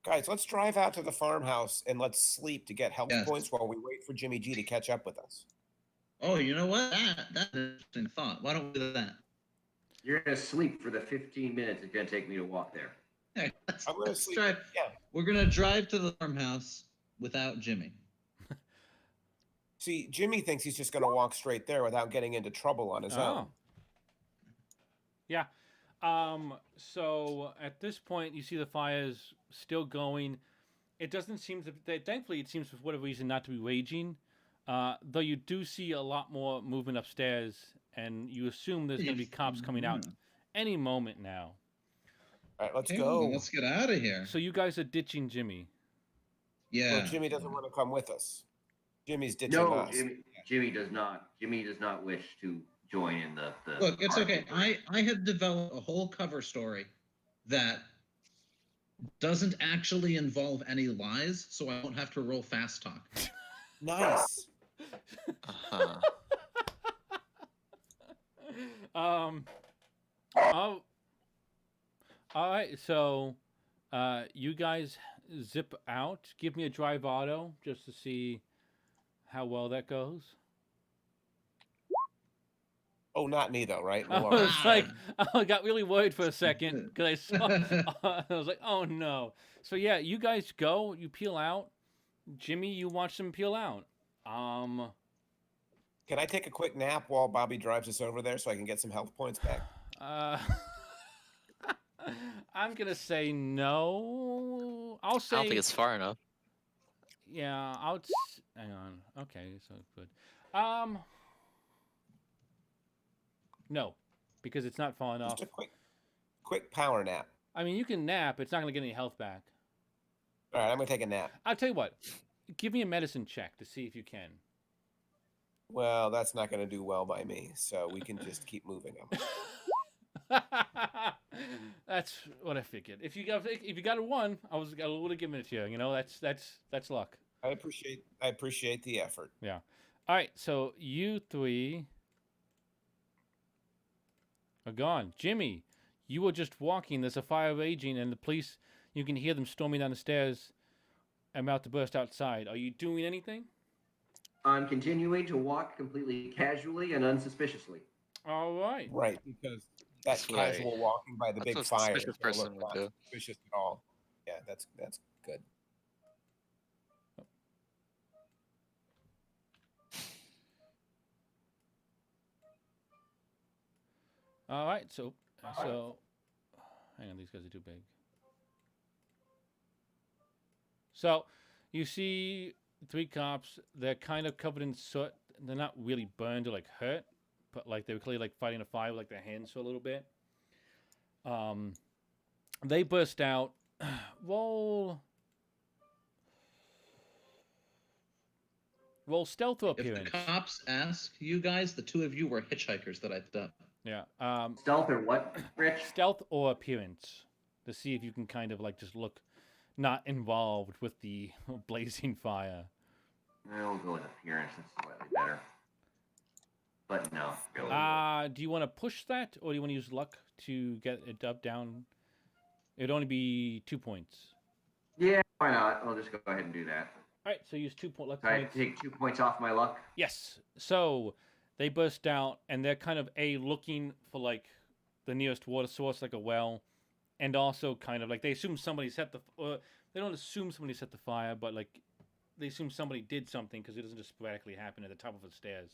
Guys, let's drive out to the farmhouse and let's sleep to get health Yes. points while we wait for Jimmy G to catch up with us. Oh, you know what? That's an interesting thought. Why don't we do that? You're going to sleep for the 15 minutes it's going to take me to walk there. Yeah, let's, I'm gonna let's sleep. drive. Yeah. We're gonna drive to the farmhouse without Jimmy. See, Jimmy thinks he's just going to walk straight there without getting into trouble on his own. Yeah. So at this point, you see the fires still going. It doesn't seem to. Thankfully, it seems for whatever reason not to be raging. Though you do see a lot more movement upstairs, and you assume there's going to be cops coming out any moment now. All right, let's Okay, go. well, let's get out of here. So you guys are ditching Jimmy. Yeah. Well, Jimmy doesn't want to come with us. Jimmy's ditching No, us. Jimmy does not. Jimmy does not wish to join in the Look, it's party. okay. I have developed a whole cover story that doesn't actually involve any lies, so I won't have to roll fast talk. Nice. Uh-huh. Oh. All right. So, you guys zip out. Give me a drive auto just to see how well that goes. Oh, not me though, right? I Laura. was like, I got really worried for a second because I saw. I was like, oh no. So yeah, you guys go. You peel out. Jimmy, you watch them peel out. Can I take a quick nap while Bobby drives us over there so I can get some health points back? Uh, I'm gonna say no. I'll I don't think say it's far enough. yeah. Hang on. Okay, so good. No, because it's not falling off. Just a quick power nap. I mean, you can nap. It's not gonna get any health back. All right, I'm gonna take a nap. I'll tell you what. Give me a medicine check to see if you can. Well, that's not gonna do well by me, so we can just keep moving them. That's what I figured. If you got a 1, I would have given it to you. You know, that's luck. I appreciate the effort. Yeah. All right. So you 3 are gone. Jimmy, you were just walking. There's a fire raging, and the police. You can hear them storming down the stairs. I'm about to burst outside. Are you doing anything? I'm continuing to walk completely casually and unsuspiciously. All right. Right, because that That's right. casual walking by the That's big what a fire suspicious is gonna person look would not do. suspicious at all. Yeah, that's good. All right. So hang on. These guys are too big. So you see 3 cops. They're kind of covered in soot. They're not really burned or like hurt, but like they were clearly like fighting a fire with like their hands for a little bit. They burst out. Roll stealth or If the appearance. cops ask you guys, the 2 of you were hitchhikers that I thought. Yeah. Stealth or what, Rich? Stealth or appearance to see if you can kind of like just look not involved with the blazing fire. I'll go with appearance. That's slightly better. But no. Really. Do you want to push that, or do you want to use luck to get it up down? It'd only be 2 points. Yeah, why not? I'll just go ahead and do that. All right, so use 2 luck I points. take 2 points off my luck. Yes. So they burst out, and they're kind of looking for like the nearest water source, like a well, and also kind of like they assume somebody set the. They don't assume somebody set the fire, but like they assume somebody did something because it doesn't just sporadically happen at the top of the stairs.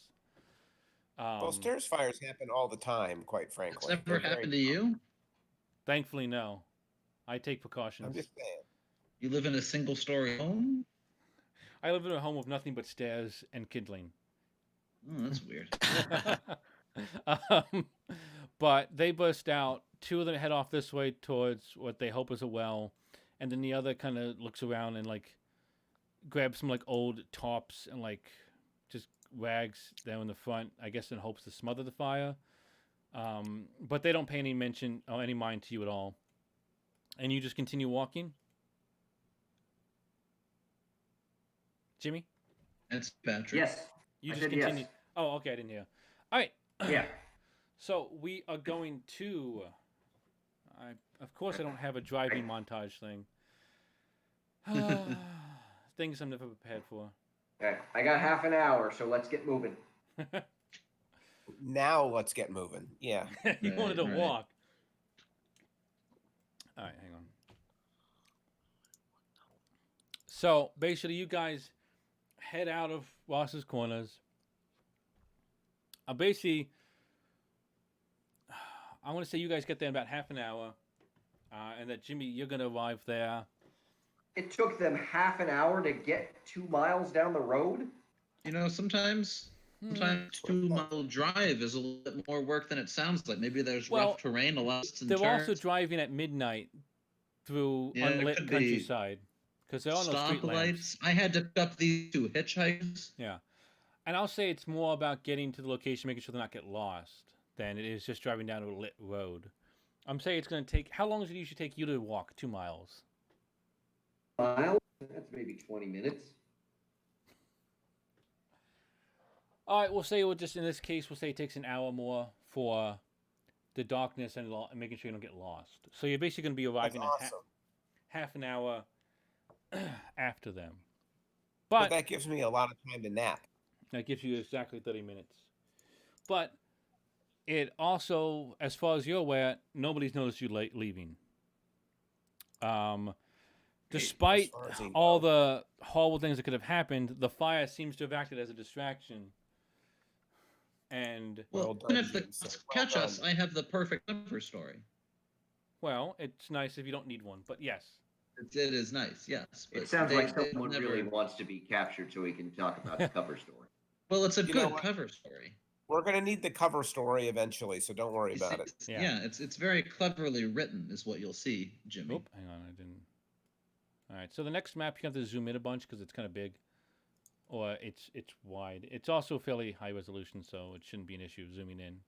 Well, stairs fires happen all the time, quite frankly. It's never happened to you? Thankfully, no. I take precautions. I'm just saying. You live in a single-story home? I live in a home with nothing but stairs and kindling. Oh, that's weird. But they burst out. 2 of them head off this way towards what they hope is a well, and then the other kind of looks around and like grabs some like old tops and like just rags down in the front, I guess in hopes to smother the fire. But they don't pay any mention or any mind to you at all. And you just continue walking? Jimmy? That's Patrick. Yes. You I just said continue. yes. Oh, okay, I didn't hear. All right. Yeah. So we are going to. Of course, I don't have a driving montage thing. Things I'm never prepared for. Okay. I got half an hour, so let's get moving. Now let's get moving. Yeah. You wanted to Right. walk. All right, hang on. So basically, you guys head out of Ross's Corners. Basically, I want to say you guys get there in about half an hour, and that Jimmy, you're gonna arrive there. It took them half an hour to get 2 miles down the road. You know, sometimes 2-mile drive is a little bit more work than it sounds like. Maybe there's Well, rough terrain, a lot of twists and They're turns. also driving at midnight through Yeah, it unlit could be countryside because there are no street lamps. stoplights. I had to pick up these 2 hitchhikers. Yeah, and I'll say it's more about getting to the location, making sure they're not get lost, than it is just driving down a lit road. I'm saying it's going to take. How long does it usually take you to walk 2 miles? Miles? That's maybe 20 minutes. All right, we'll say we'll just in this case we'll say it takes an hour more for the darkness and making sure you don't get lost. So you're basically going to be That's arriving awesome. half an hour after them. But But that gives me a lot of time to nap. That gives you exactly 30 minutes. But it also, as far as you're aware, nobody's noticed you leaving. Despite far as he all knows. the horrible things that could have happened, the fire seems to have acted as a distraction. And, Well Well, done, even if the Jimson. cops Well catch us, done. I have the perfect cover story. well, it's nice if you don't need one. But yes. It is nice, yes. But It sounds like they've someone never... really wants to be captured so he can talk about the cover story. Well, it's a You know good what? cover story. We're gonna need the cover story eventually, so don't worry You see, about it. it's- Yeah. yeah, it's very cleverly written, is what you'll see, Jimmy. Oop, hang on, I didn't. All right, so the next map you have to zoom in a bunch because it's kind of big, or it's wide. It's also fairly high resolution, so it shouldn't be an issue zooming in.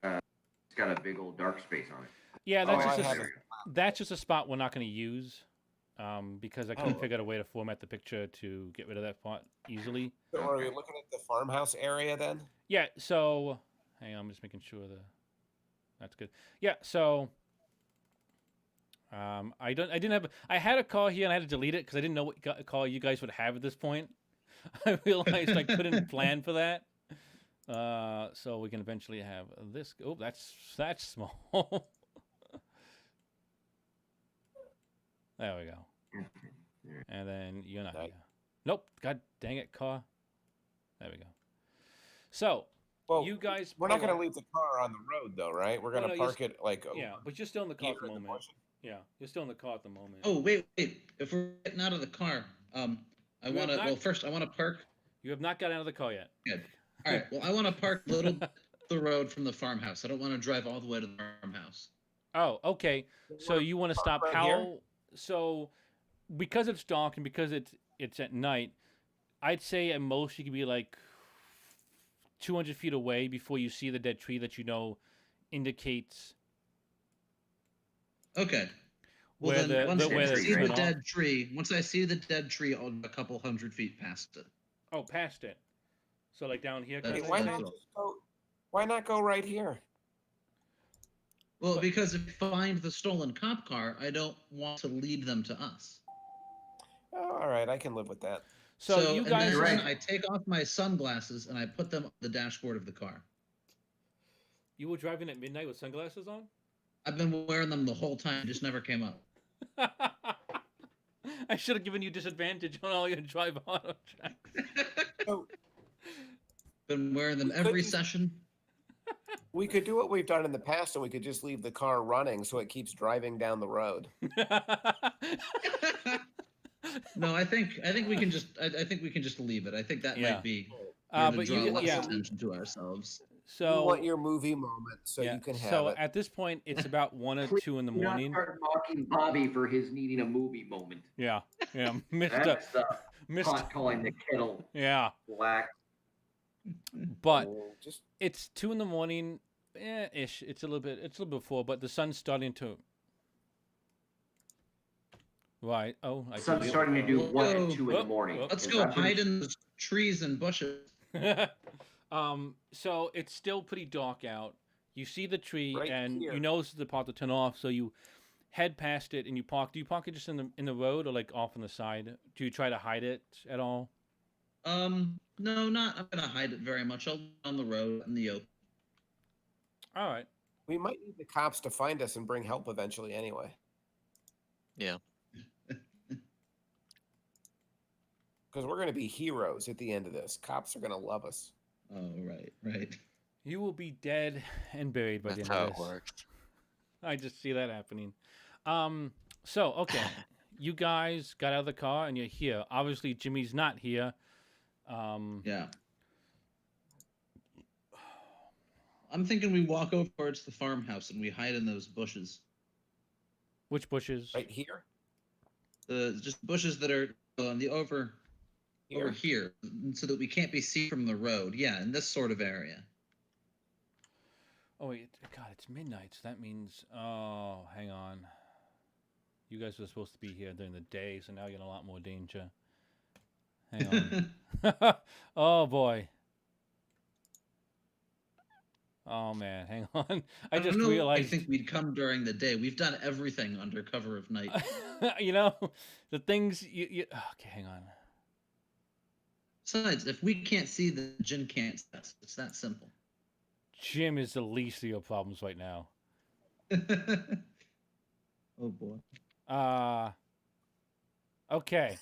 It's got a big old dark space on it. Yeah, that's Oh, just I a, have it. that's just a spot we're not going to use, because I couldn't Oh. figure out a way to format the picture to get rid of that spot easily. So are we looking at the farmhouse area then? Yeah, so hang on, I'm just making sure that's good. Yeah, so I had a call here and I had to delete it because I didn't know what call you guys would have at this point. I realized I couldn't plan for that. So we can eventually have this. Oh, that's small. There we go. And then you're not Nice. here. Nope. God dang it, car. There we go. So Well, you guys. we're not pull gonna up- leave the car on the road though, right? We're Oh, gonna no, you're park it like Yeah, over but you're still in the car here at the in the moment. bushes. Yeah, you're still in the car at the moment. Oh, wait. If we're getting out of the car, I You have want to. not- Well, first, I want to park. You have not got out of the car yet. Good. All right. Well, I want to park a little bit the road from the farmhouse. I don't want to drive all the way to the farmhouse. Oh, okay. So We're you want to parked stop right how? here? So because it's dark and because it's at night, I'd say at most you could be like 200 feet away before you see the dead tree that you know indicates Okay. Well, where then once where I the see the spin off. dead tree, I'll go a couple hundred feet past it. Oh, past it. So like down here. That's- kinda Why thing? not cool. just go? Why not go right here? Well, because if I find the stolen cop car, I don't want to lead them to us. Oh, all right, I can live with that. So you and guys. then Right. I take off my sunglasses and I put them on the dashboard of the car. You were driving at midnight with sunglasses on? I've been wearing them the whole time. It just never came up. I should have given you disadvantage on all your drive auto tracks. So Been wearing them We every couldn't- session. we could do what we've done in the past, and we could just leave the car running so it keeps driving down the road. No, I think we can just I think we can just leave it. I think that Yeah. might be But to draw you, less yeah. attention to ourselves. We So want your movie moment, so yeah. you can have So it. at this point, it's about 1 or Please 2 in the do not morning. start mocking Bobby for his needing a movie moment. Yeah, Mister, That's the Mister. pot calling the kettle Yeah, black. but Oh, just it's 2 in the morning, ish. It's a little bit before, but the sun's starting to. Right. Oh, I The sun's did- starting to do what Whoa. at 2 in Oh, the morning. oh. Let's Is go that pretty- hide in the trees and bushes. So it's still pretty dark out. You see the tree, Right and here. you know this is the part to turn off. So you head past it and you park. Do you park it just in the road or like off on the side? Do you try to hide it at all? No, not. I'm gonna hide it very much. I'll on the road in the open. All right. we might need the cops to find us and bring help eventually, anyway. Yeah. Because we're going to be heroes at the end of this. Cops are going to love us. Oh, right. You will be dead and buried by That's the how end it of this. works. I just see that happening. So okay, you guys got out of the car and you're here. Obviously, Jimmy's not here. Yeah. I'm thinking we walk over towards the farmhouse and we hide in those bushes. Which bushes? Right here? Just bushes that are on the over here, so that we can't be seen from the road. Yeah, in this sort of area. Oh wait, God, it's midnight. So that means. Oh, hang on. You guys were supposed to be here during the day, so now you're in a lot more danger. Hang on. Oh boy. Oh man, hang on. I just don't know, realized. I think we'd come during the day. We've done everything under cover of night. You know, the things you. Okay, hang on. Besides, if we can't see, the Jin can't see us. It's that simple. Jim is the least of your problems right now. Oh boy. Okay.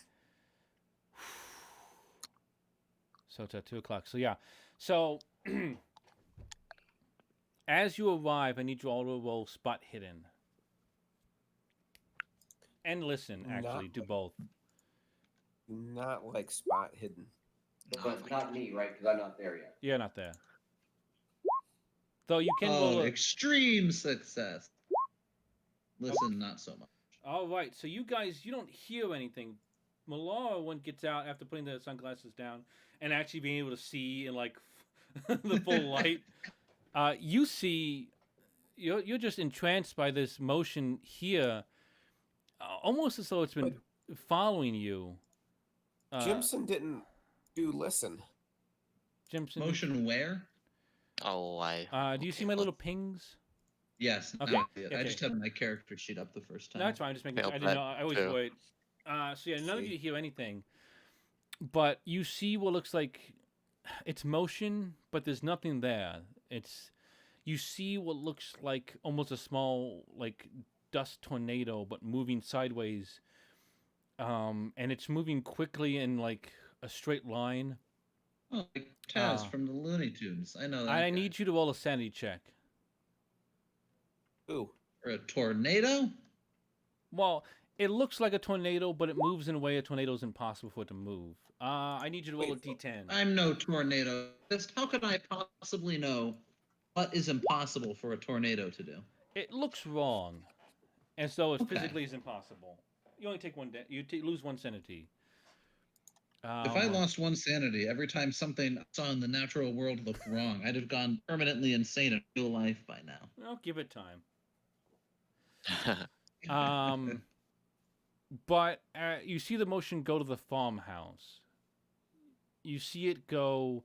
So it's at 2:00. So yeah. So as you arrive, I need you all to roll spot hidden. And listen, actually, do both. Not like spot hidden. But not me, right? Because I'm not there yet. You're not there. Though you can roll a... extreme success. Listen, not so much. All right, so you guys, you don't hear anything. Malara, when gets out after putting the sunglasses down and actually being able to see in like the full light, you see, you're just entranced by this motion here, almost as though it's been following you. Jimson didn't do listen. Jimson, Motion where? Oh, do you see my little pings? Yes. Okay, now I see it. I okay. just had my character sheet up the first time. No, it's fine. Just making. Failed I didn't know. I always too. avoid. So yeah, none of See. you hear anything, but you see what looks like it's motion, but there's nothing there. You see what looks like almost a small like dust tornado, but moving sideways. And it's moving quickly in like a straight line. Oh, like Taz from the Looney Tunes. I know that. I guy. need you to roll a sanity check. Ooh. For a tornado? Well, it looks like a tornado, but it moves in a way a tornado is impossible for it to move. I need you to roll a d10. I'm no tornado. How could I possibly know what is impossible for a tornado to do? It looks wrong, and so it Okay. physically is impossible. You only take one. You lose one sanity. If I lost one sanity every time something I saw in the natural world looked wrong, I'd have gone permanently insane in real life by now. Well, give it time. But you see the motion go to the farmhouse. You see it go.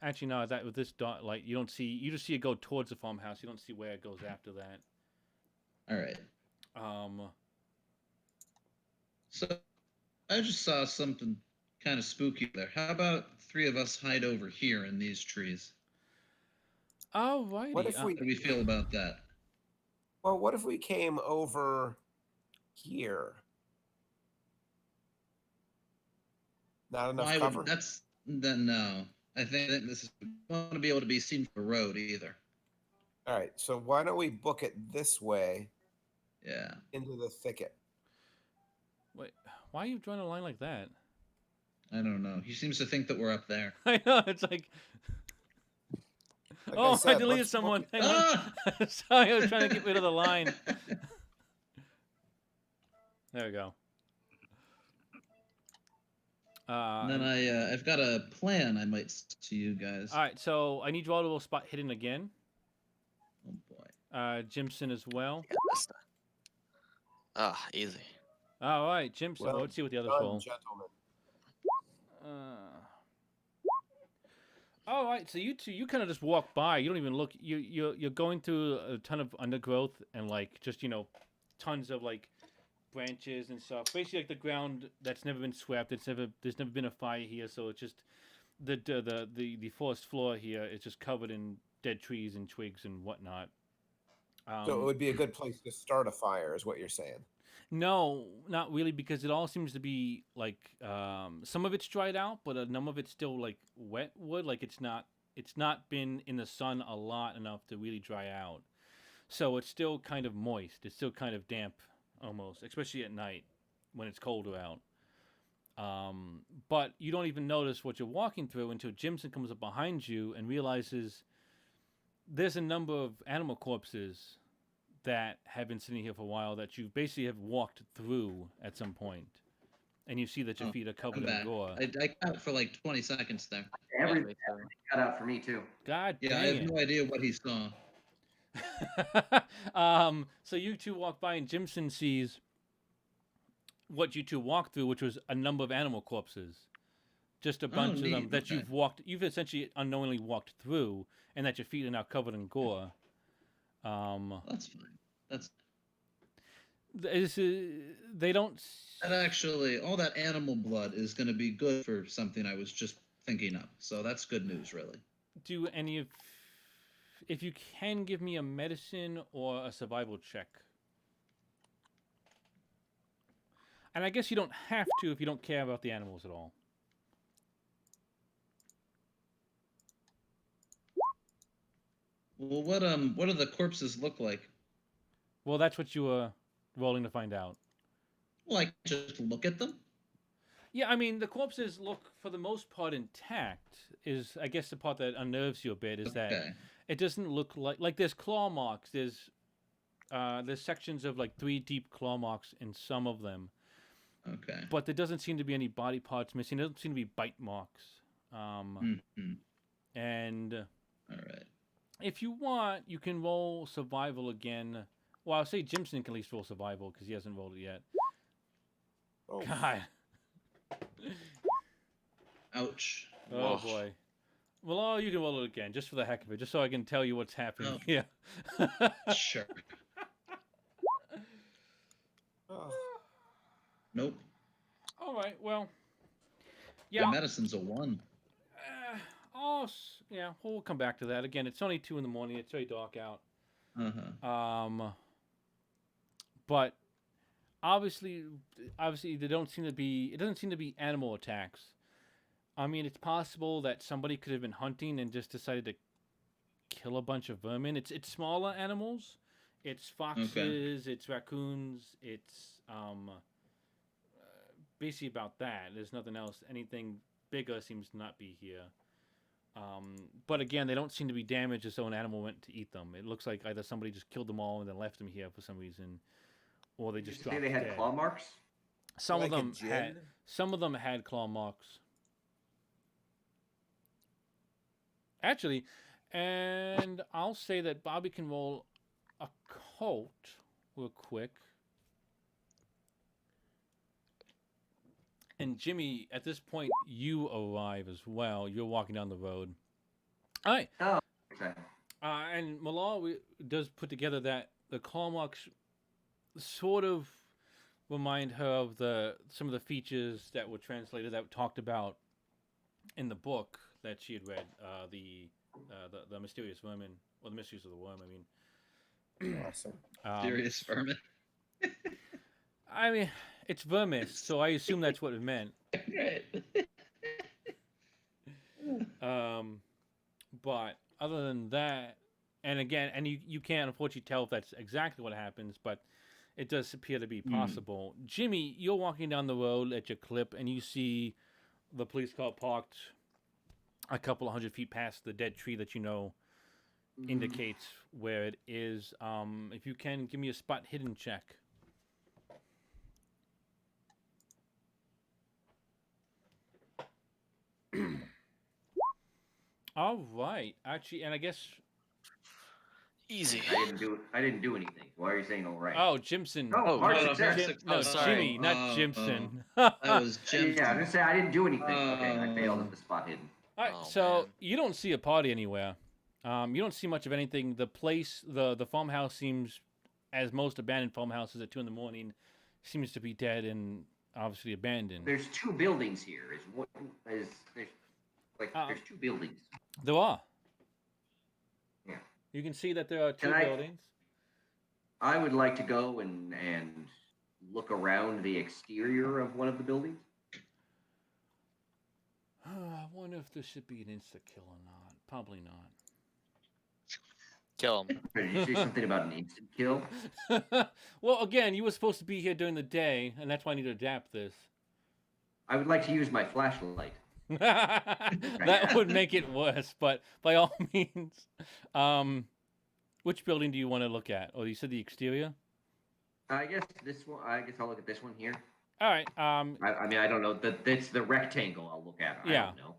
Actually, no. That with this dot light, you don't see. You just see it go towards the farmhouse. You don't see where it goes after that. All right. So I just saw something kind of spooky there. How about three of us hide over here in these trees? Alrighty. What if How do we feel about that? Well, what if we came over here? Not enough Why cover. would that's then no. I think that this is we want to be able to be seen from the road either. All right. So why don't we book it this way Yeah. into the thicket? Wait, why are you drawing a line like that? I don't know. He seems to think that we're up there. I know it's like. Like Oh, I said, deleted let's book someone. it- Hang on. Ah! Sorry, I was trying to get rid of the line. There we go. And then I've got a plan I might to you guys. All right, so I need you all to roll spot hidden again. Oh boy. Jimson as well. Easy. All right, Jimson. Well Let's see what the others done, roll. gentlemen. All right, so you two, you kind of just walk by. You don't even look. You're going through a ton of undergrowth and like just tons of like branches and stuff. Basically, like the ground that's never been swept. There's never been a fire here, so it's just the forest floor here is just covered in dead trees and twigs and whatnot. So it would be a good place to start a fire, is what you're saying. No, not really, because it all seems to be like some of it's dried out, but a number of it's still like wet wood. Like it's not been in the sun a lot enough to really dry out. So it's still kind of moist. It's still kind of damp almost, especially at night when it's colder out. But you don't even notice what you're walking through until Jimson comes up behind you and realizes there's a number of animal corpses that have been sitting here for a while that you basically have walked through at some point. And you see that your feet are covered in gore. I cut for like 20 seconds there. Everything cut out for me too. God Yeah, I dang have no idea what he saw. it. So you two walk by and Jimson sees what you two walked through, which was a number of animal corpses. Just a bunch of them neat, that okay. you've essentially unknowingly walked through, and that your feet are now covered in gore. That's fine. That's They don't. And actually, all that animal blood is going to be good for something I was just thinking of. So that's good news, really. Do any of. If you can give me a medicine or a survival check. And I guess you don't have to if you don't care about the animals at all. Well, what do the corpses look like? Well, that's what you were rolling to find out. Well, I can just look at them. Yeah, I mean, the corpses look, for the most part, intact. Is, I guess, the part that unnerves you a bit is that Okay. it doesn't look like there's claw marks. There's sections of like 3 deep claw marks in some of them, Okay. but there doesn't seem to be any body parts missing. There doesn't seem to be bite marks. Mm-hmm. And All right. if you want, you can roll survival again. Well, I'll say Jimson can at least roll survival because he hasn't rolled it yet. Oh, God. Ouch. Oh Whoa. boy. Well, you can roll it again, just for the heck of it, just so I can tell you what's happening Oh. here. Sure. oh. Nope. All right. Well. Yeah. Yeah. The medicine's a 1. Yeah. We'll come back to that again. It's only 2 a.m. It's very dark out. Uh-huh. But obviously, there don't seem to be. It doesn't seem to be animal attacks. I mean, it's possible that somebody could have been hunting and just decided to kill a bunch of vermin. It's smaller animals. It's foxes. It's raccoons. It's basically about that. There's nothing else. Anything bigger seems to not be here. But again, they don't seem to be damaged as though an animal went to eat them. It looks like either somebody just killed them all and then left them here for some reason, or they Did you just say dropped they had dead. claw marks? Some Like of a them gin? had. Some of them had claw marks. Actually, and I'll say that Bobby can roll a cult real quick. And Jimmy, at this point, you arrive as well. You're walking down the road. All right. Oh, okay. And Malal does put together that the claw marks sort of remind her of some of the features that were translated that were talked about in the book that she had read, the mysterious vermin, or the mysteries of the worm. I mean, Awesome. Serious vermin. I mean, it's vermis, so I assume that's what it meant. Right. But other than that, and again, and you can't unfortunately tell if that's exactly what happens, but it does appear to be possible. Jimmy, you're walking down the road at your clip, and you see the police car parked a couple of 100 feet past the dead tree that you know indicates where it is. If you can, give me a spot hidden check. All right, actually, and I guess. Easy. I didn't do anything. Why are you saying all right? Oh, Jimson. Oh, Oh, hard no, no, success. hard No, sorry. Jimmy, not Jimson. That was Jim. Yeah, I was gonna say I didn't do anything. Okay, I failed at the spot hidden. All right, Oh, so man. you don't see a party anywhere. You don't see much of anything. The place, the farmhouse seems, as most abandoned farmhouses at 2 a.m, seems to be dead and obviously abandoned. There's 2 buildings here. There's 2 buildings. There are. Yeah. You can see that there are 2 Can I- buildings. I would like to go and look around the exterior of one of the buildings. I wonder if this should be an insta-kill or not. Probably Kill him. Did you say something about an instant kill? not. Well, again, you were supposed to be here during the day, and that's why I need to adapt this. I would like to use my flashlight. That would make it worse, but by all means. Which building do you want to look at? Oh, you said the exterior? I guess this one. I guess I'll look at this one here. All right. I mean, I don't know. That's the rectangle. I'll look at. Yeah. I don't know.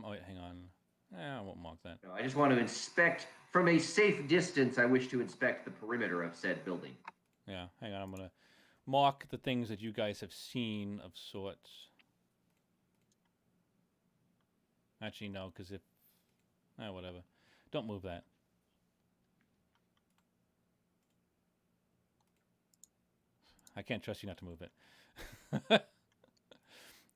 Oh, wait, hang on. I won't mark that. No, I just want to inspect from a safe distance. I wish to inspect the perimeter of said building. Yeah, hang on. I'm going to mark the things that you guys have seen of sorts. Actually, no, because if... whatever. Don't move that. I can't trust you not to move it.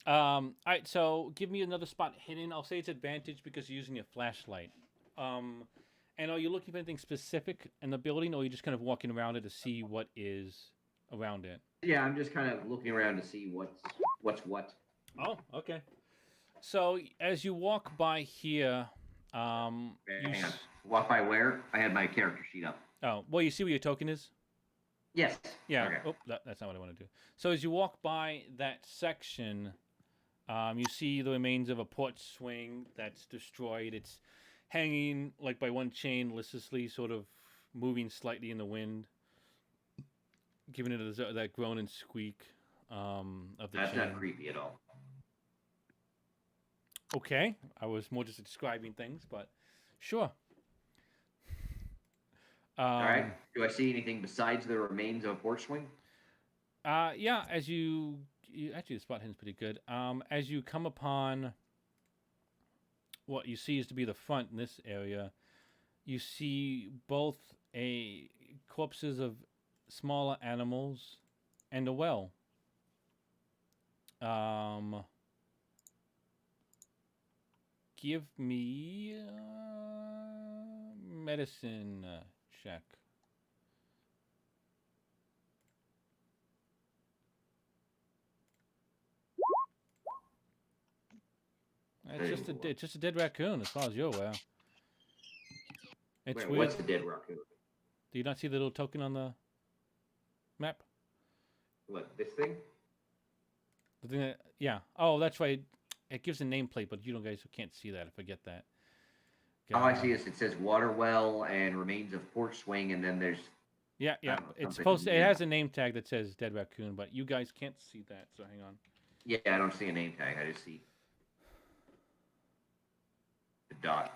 All right, so give me another spot hidden. I'll say it's advantage because you're using your flashlight. And are you looking for anything specific in the building, or are you just kind of walking around it to see what is around it? Yeah, I'm just kind of looking around to see what's what. Oh, okay. So as you walk by here, you Hang on. Walk by where? I had my character sheet up. oh well, you see where your token is. Yes. Yeah. Okay. Oh, that's not what I want to do. So as you walk by that section, you see the remains of a porch swing that's destroyed. It's hanging like by one chain, listlessly, sort of moving slightly in the wind, giving it that groan and squeak of the That's chain. not creepy at all. Okay, I was more just describing things, but sure. All right. Do I see anything besides the remains of a porch swing? Yeah, as you actually the spot hidden's pretty good. As you come upon what you see is to be the front in this area, you see both corpses of smaller animals and a well. Give me medicine check. It's just a dead raccoon, as far as you're aware. It's Wait, weird. what's the dead raccoon? Do you not see the little token on the map? What, this thing? The thing that, yeah. Oh, that's right. It gives a nameplate, but you guys can't see that. I forget that. All I see is it says water well and remains of porch swing, and then there's Yeah. know, It's something supposed to. It weird. has a name tag that says dead raccoon, but you guys can't see that. So hang on. yeah, I don't see a name tag. I just see the dot.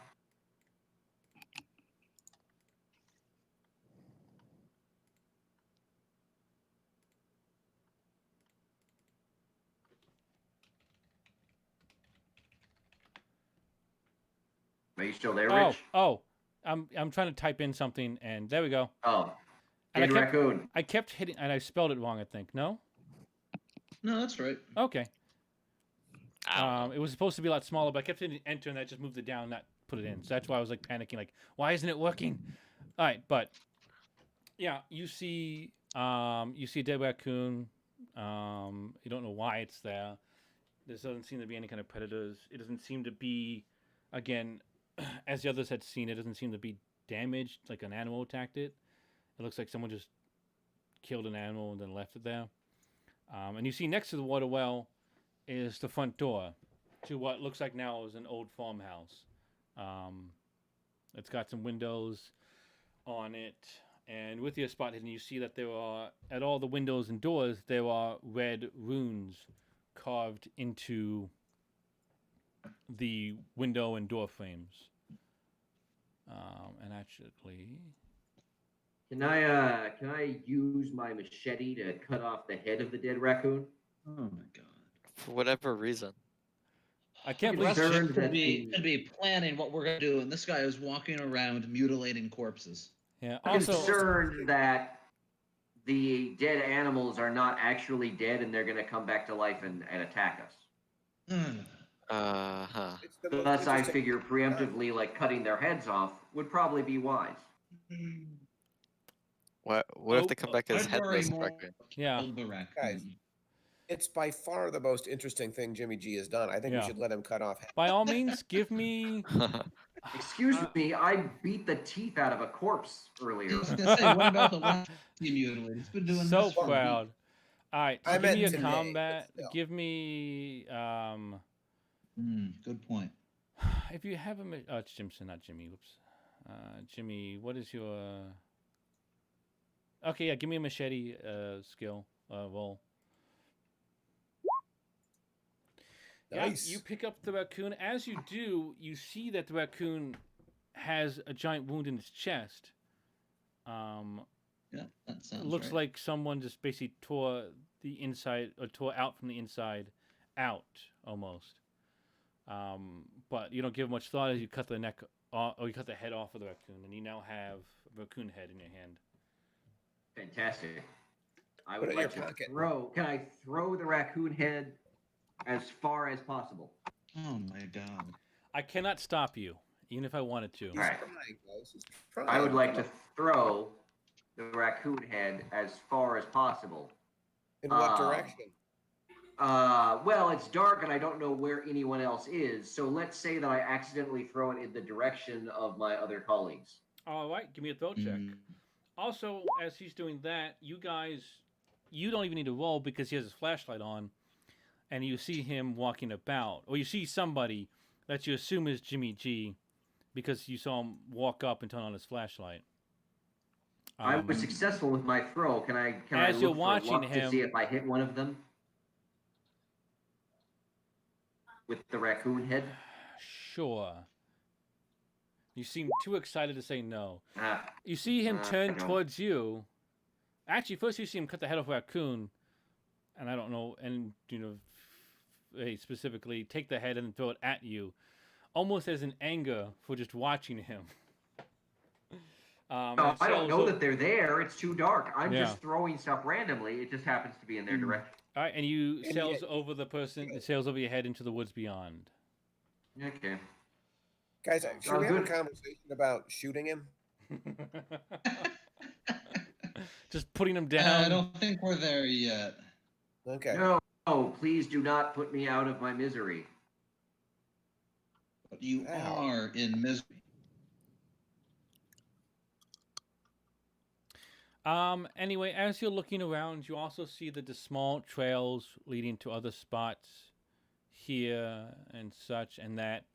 Are you still there, Rich? I'm trying to type in something, and there we go. Oh, And dead raccoon. I kept hitting, and I spelled it wrong. I think no. No, that's right. Okay. I don't know. It was supposed to be a lot smaller, but I kept hitting enter, and that just moved it down, not put it in. So that's why I was like panicking, like, why isn't it working? All right, but yeah, you see a dead raccoon. You don't know why it's there. There doesn't seem to be any kind of predators. It doesn't seem to be, again, as the others had seen, it doesn't seem to be damaged, like an animal attacked it. It looks like someone just killed an animal and then left it there. And you see next to the water well is the front door to what looks like now is an old farmhouse. It's got some windows on it, and with your spot hidden, you see that there are, at all the windows and doors, there are red runes carved into the window and door frames. And actually, Can I use my machete to cut off the head of the dead raccoon? Oh my god. For whatever reason. I can't Russ believe Concerned Could that could be planning what we're gonna do, and this guy is walking around mutilating corpses. Yeah. I'm Also, concerned that the dead animals are not actually dead and they're going to come back to life and attack us. Huh. It's the most Thus, I interesting- figure preemptively, like cutting their heads off would probably be wise. What if they come back as I'd worry headless more raccoon? yeah. about the raccoon. Guys. It's by far the most interesting thing Jimmy G has done. I think Yeah. we should let him cut off. By all means, give me. Excuse me, I beat the teeth out of a corpse I earlier. was gonna say, what about the last mutilated? He's been doing So this for a week. proud. All right, I so give me meant a today, but combat. still. Give me Good point. if you have a oh, it's Jimson, not Jimmy. Whoops. Jimmy, what is your? Okay, yeah, give me a machete skill roll. Nice. Yeah, you pick up the raccoon. As you do, you see that the raccoon has a giant wound in its chest. Yeah, that sounds Looks right. like someone just basically tore the inside or tore out from the inside out almost. But you don't give much thought as you cut the neck off, or you cut the head off of the raccoon, and you now have a raccoon head in your hand. Fantastic. I Put would it in your like to pocket. throw. Can I throw the raccoon head as far as possible? Oh my god. I cannot stop you, even if I wanted to. He's Alright. trying, guys. He's trying. I would like Come to on. throw the raccoon head as far as possible. In what Um, direction? Well, it's dark and I don't know where anyone else is. So let's say that I accidentally throw it in the direction of my other colleagues. All right, give me a throw check. Mm. Also, as he's doing that, you guys, you don't even need to roll because he has his flashlight on, and you see him walking about, or you see somebody that you assume is Jimmy G, because you saw him walk up and turn on his flashlight. I was successful with my throw. Can I As look you're for watching luck to him- see if I hit one of them with the raccoon head? Sure. You seem too excited to say no. Ah, You see him I turn don't. towards you. Actually, first you see him cut the head off a raccoon, and I don't know, and specifically take the head and throw it at you, almost as an anger for just watching him. No, and I don't so- know so- that they're there. It's too dark. I'm Yeah. just throwing stuff randomly. It just happens to be in their direction. All right, and you And sails yet- over the person, it sails over your head into the woods beyond. Okay. Guys, should we have a good. conversation about shooting him? Just putting him I down. don't think we're there yet. Okay. No, please do not put me out of my misery. But you Ow. are in misery. Anyway, as you're looking around, you also see the small trails leading to other spots here and such, and that.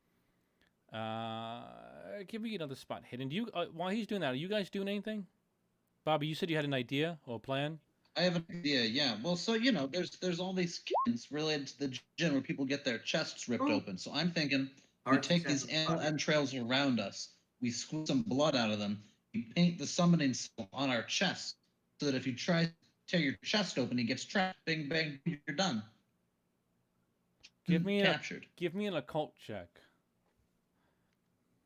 Give me another spot hidden. Do you? While he's doing that, are you guys doing anything? Bobby, you said you had an idea or a plan. I have an idea, yeah. Well, so there's all these skins related to the gin where people get their chests ripped Ooh. open. So I'm thinking we Hard take success these with Bobby. entrails around us, we squeeze some blood out of them, we paint the summoning symbol on our chest, so that if you try to tear your chest open, he gets trapped. Bing bang, you're done. Give me a- captured. Give me an occult check.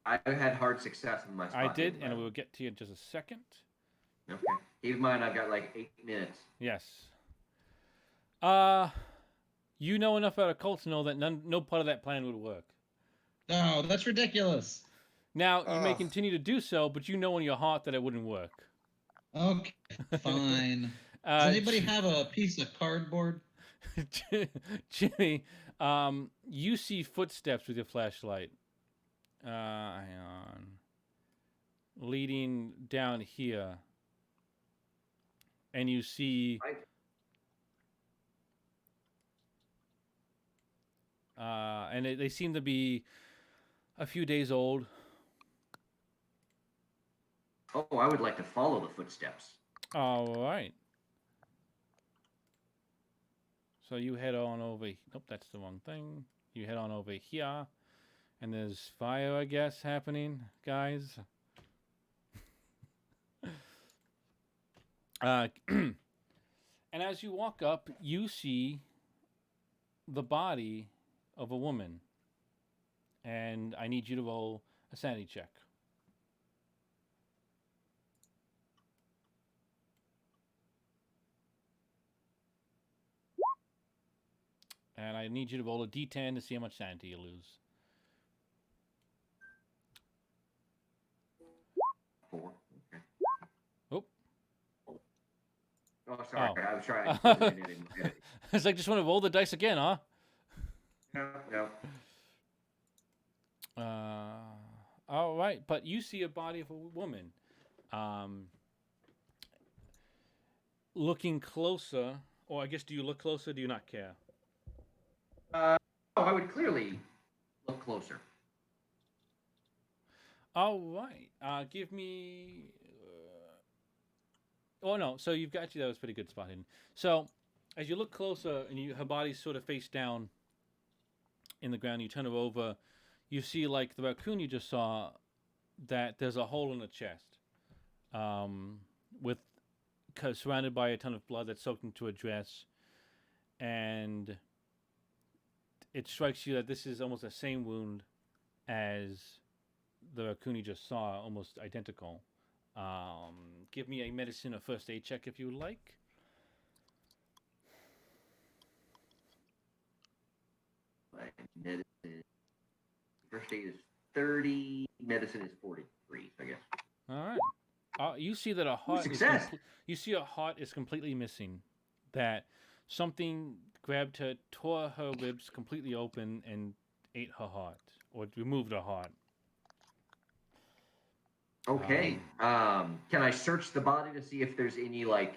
I had hard success with my spot. I did, hidden, and by the we'll get to you in just a second. way. Okay. Keep in mind, I've got like 8 minutes. Yes. You know enough about occult to know that no part of that plan would work. No, that's ridiculous. Now, you may Ugh. continue to do so, but you know in your heart that it wouldn't work. Okay, fine. Does anybody have a piece of cardboard? Jimmy, you see footsteps with your flashlight. Hang on. Leading down here. And you see... and they seem to be a few days old. Oh, I would like to follow the footsteps. All right. So you head on over. Nope, that's the wrong thing. You head on over here, and there's fire, I guess, happening, guys. And as you walk up, you see the body of a woman, and I need you to roll a sanity check. And I need you to roll a d10 to see how much sanity you lose. 4. Okay. Oh. Oh, sorry. Oh. I was trying to put it in edit. It's like, just want to roll the dice again, huh? No. All right, but you see a body of a woman. Looking closer, or I guess, do you look closer? Do you not care? Oh, I would clearly look closer. All right. Give me. Oh no! So you've got that was a pretty good spot in. So as you look closer and her body's sort of face down in the ground, you turn her over. You see, like the raccoon you just saw, that there's a hole in the chest, surrounded by a ton of blood that's soaked into a dress, and it strikes you that this is almost the same wound as the raccoon you just saw, almost identical. Give me a medicine or first aid check if you would like. medicine. First aid is 30. Medicine is 43. I guess. All right. You see that a heart is success. you see a heart is completely missing. That something grabbed her, tore her ribs completely open, and ate her heart or removed her heart. Okay. Can I search the body to see if there's any like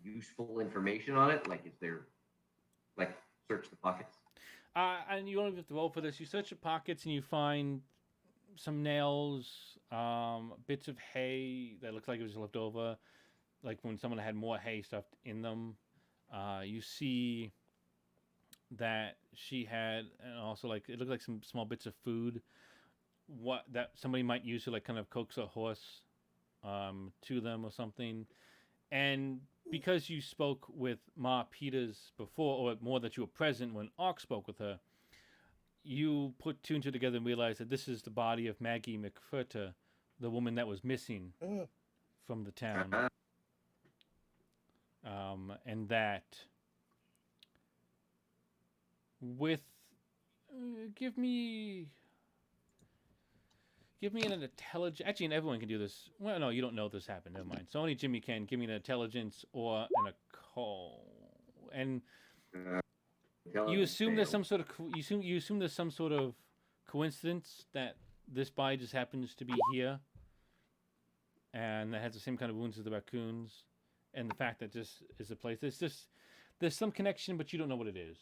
useful information on it? Like, is there like search the pockets? And you don't have to roll for this. You search your pockets and you find some nails, bits of hay that looks like it was left over, like when someone had more hay stuffed in them. You see that she had, and also like it looked like some small bits of food, what that somebody might use to like kind of coax a horse to them or something. And because you spoke with Ma Peters before, or more that you were present when Ark spoke with her, you put two and two together and realized that this is the body of Maggie McFurter, the woman that was missing from the town. And that with give me an intelligence. Actually, and everyone can do this. Well, no, you don't know this happened. Never mind. So only Jimmy can. Give me an intelligence or an occult. And you assume there's some sort of you assume there's some sort of coincidence that this body just happens to be here, and that has the same kind of wounds as the raccoons, and the fact that this is a place. There's some connection, but you don't know what it is.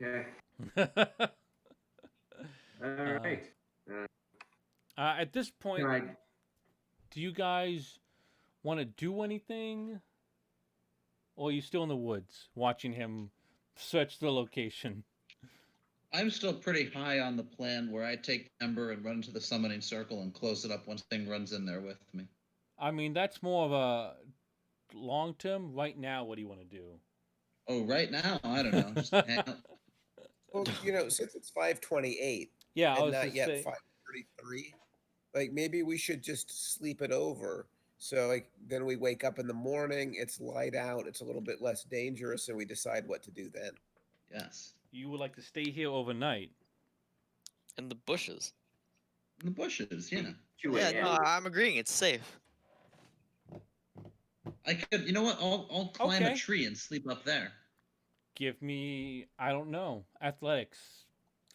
Okay. All right. At this point, Can I? do you guys want to do anything? Or are you still in the woods watching him search the location? I'm still pretty high on the plan where I take Ember and run to the summoning circle and close it up once Thing runs in there with me. I mean, that's more of a long term. Right now, what do you want to do? Oh, right now? I don't know. Just hang out. Well, since it's 5:28 Yeah, I and was not just yet saying. 5:33, like maybe we should just sleep it over. So like then we wake up in the morning, it's light out, it's a little bit less dangerous, and we decide what to do then. Yes. You would like to stay here overnight. In the bushes. In the bushes, yeah. 2 Yeah, a.m. no, I'm agreeing. It's safe. I could, you know what? I'll climb Okay. a tree and sleep up there. Give me, I don't know, athletics.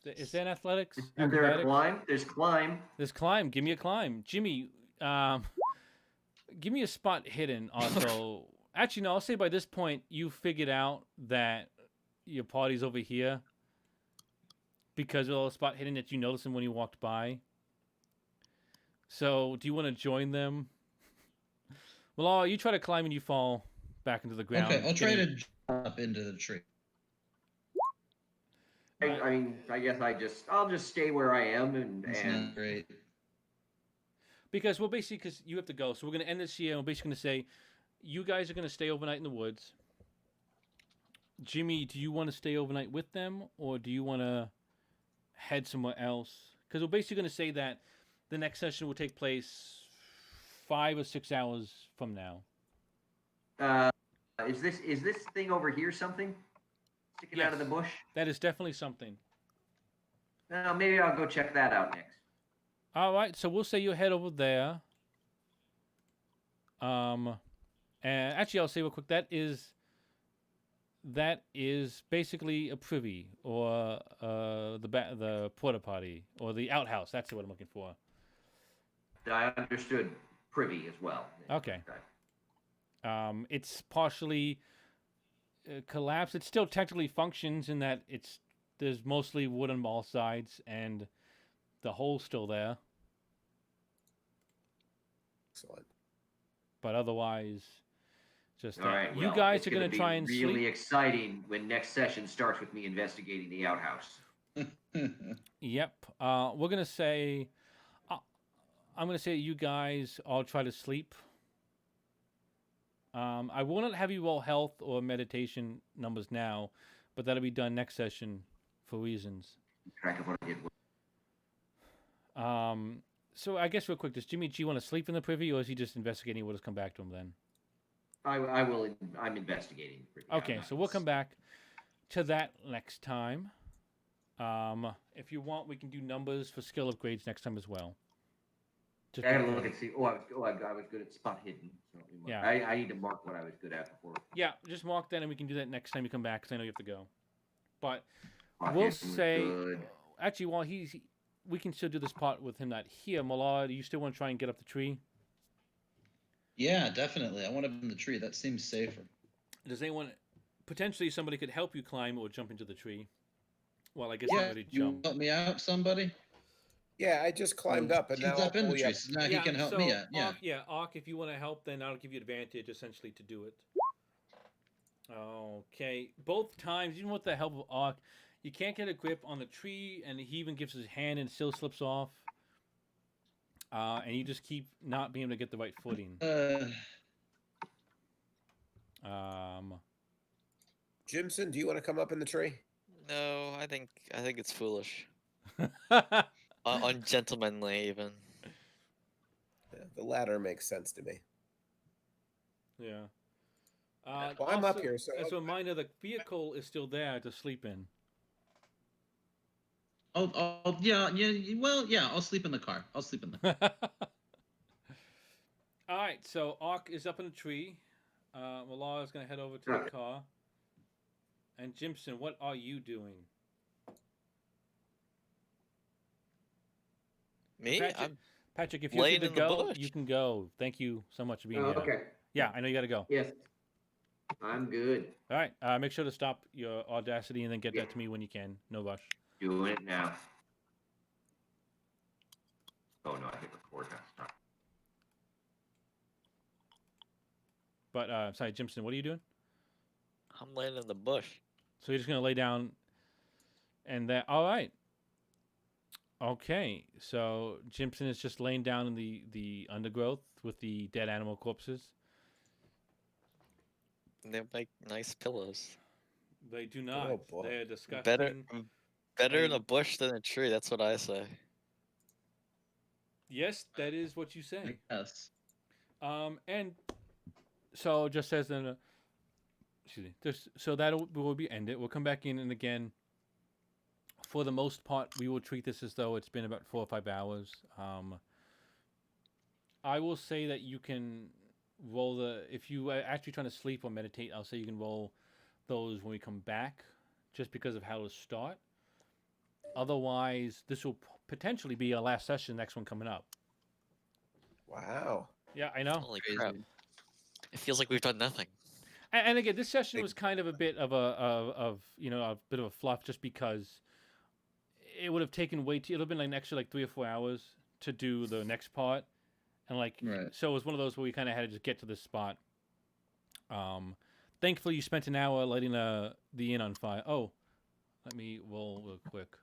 Is there an athletics? Is there a Acrobatics? climb? There's climb. There's climb. Give me a climb. Jimmy, give me a spot hidden also. Actually, no, I'll say by this point, you figured out that your party's over here because of the spot hidden that you noticed them when you walked by. So, do you want to join them? Well, you try to climb and you fall back into the ground. Okay, I'll try to jump up into the tree. I mean, I guess I'll just stay where I am It's and not great. Because because you have to go, so we're gonna end this here. And we're basically gonna say, you guys are gonna stay overnight in the woods. Jimmy, do you want to stay overnight with them, or do you want to head somewhere else? Because we're basically gonna say that the next session will take place 5 or 6 hours from now. is this thing over here something sticking out of the Yes. bush? That is definitely something. Maybe I'll go check that out next. All right, so we'll say you head over there. And actually, I'll say real quick that is basically a privy or the porta potty or the outhouse. That's what I'm looking for. I understood privy as well. Okay. It's partially collapsed. It still technically functions in that there's mostly wood on all sides and the hole's still there. Excellent. But otherwise, just All right. you well, guys it's are going to be try and really sleep. exciting when next session starts with me investigating the outhouse. Yep. We're going to say, I'm going to say you guys all try to sleep. I will not have you roll health or meditation numbers now, but that'll be done next session for reasons. Track of what I did. So I guess real quick, does Jimmy G want to sleep in the privy, or is he just investigating what has come back to him then? I will. I'm investigating. Okay, so we'll come back to that next time. If you want, we can do numbers for skill upgrades next time as well. Just I gotta because- look and see. I was good at spot hidden. So Yeah. I need to mark what I was good at before. Yeah, just mark that, and we can do that next time you come back, because I know you have to go. But Spot we'll hidden was say, good. actually, while we can still do this part with him not here. Malad, do you still want to try and get up the tree? Yeah, definitely. I want him in the tree. That seems safer. Does anyone, potentially somebody could help you climb or jump into the tree? Well, I guess Yeah, somebody you jump. help me out, somebody? Yeah, I just climbed up and He's now I'll up in the pull you tree, up. so now he can help me out. Yeah. Ark, if you want to help, then I'll give you advantage essentially to do it. Okay, both times, even with the help of Ark, you can't get a grip on the tree, and he even gives his hand and it still slips off. And you just keep not being able to get the right footing. Jimson, do you want to come up in the tree? No, I think it's foolish. Ungentlemanly, even. Yeah, the latter makes sense to me. Yeah. Well, I'm up here, so as a reminder, the vehicle is still there to sleep in. Yeah. Well, yeah. I'll sleep in the car. I'll sleep in the. All right, so Ark is up in a tree. Malala is going to head over to the car. And Jimson, what are you doing? Me? Patrick, if you're laying good to in the go, bush. you can go. Thank you so much for being Oh, here. okay. Yeah, I know you got to go. Yes. I'm good. All right, make sure to stop your Audacity and then get Yeah. that to me when you can. No rush. Doing it now. Oh no, I hit record now. Stop. But, sorry, Jimson, what are you doing? I'm laying in the bush. So you're just going to lay down and that. All right. Okay, so Jimson is just laying down in the undergrowth with the dead animal corpses. They make nice pillows. They do not. Oh, boy. They're disgusting. Better in a bush than a tree. That's what I say. Yes, that is what you say. Yes. And so just as an excuse me, so that will be ended. We'll come back in, and again, for the most part, we will treat this as though it's been about 4 or 5 hours. I will say that you can roll if you are actually trying to sleep or meditate, I'll say you can roll those when we come back, just because of how to start. Otherwise, this will potentially be our last session, next one coming up. Wow. Yeah, I know. Holy crap! It feels like we've done nothing. And again, this session was kind of a bit of a bit of a fluff, just because it would have taken it would have been like an extra 3 or 4 hours to do the next part, and Right. so it was one of those where we kind of had to just get to this spot. Thankfully, you spent an hour lighting the inn on fire. Oh, let me roll real quick.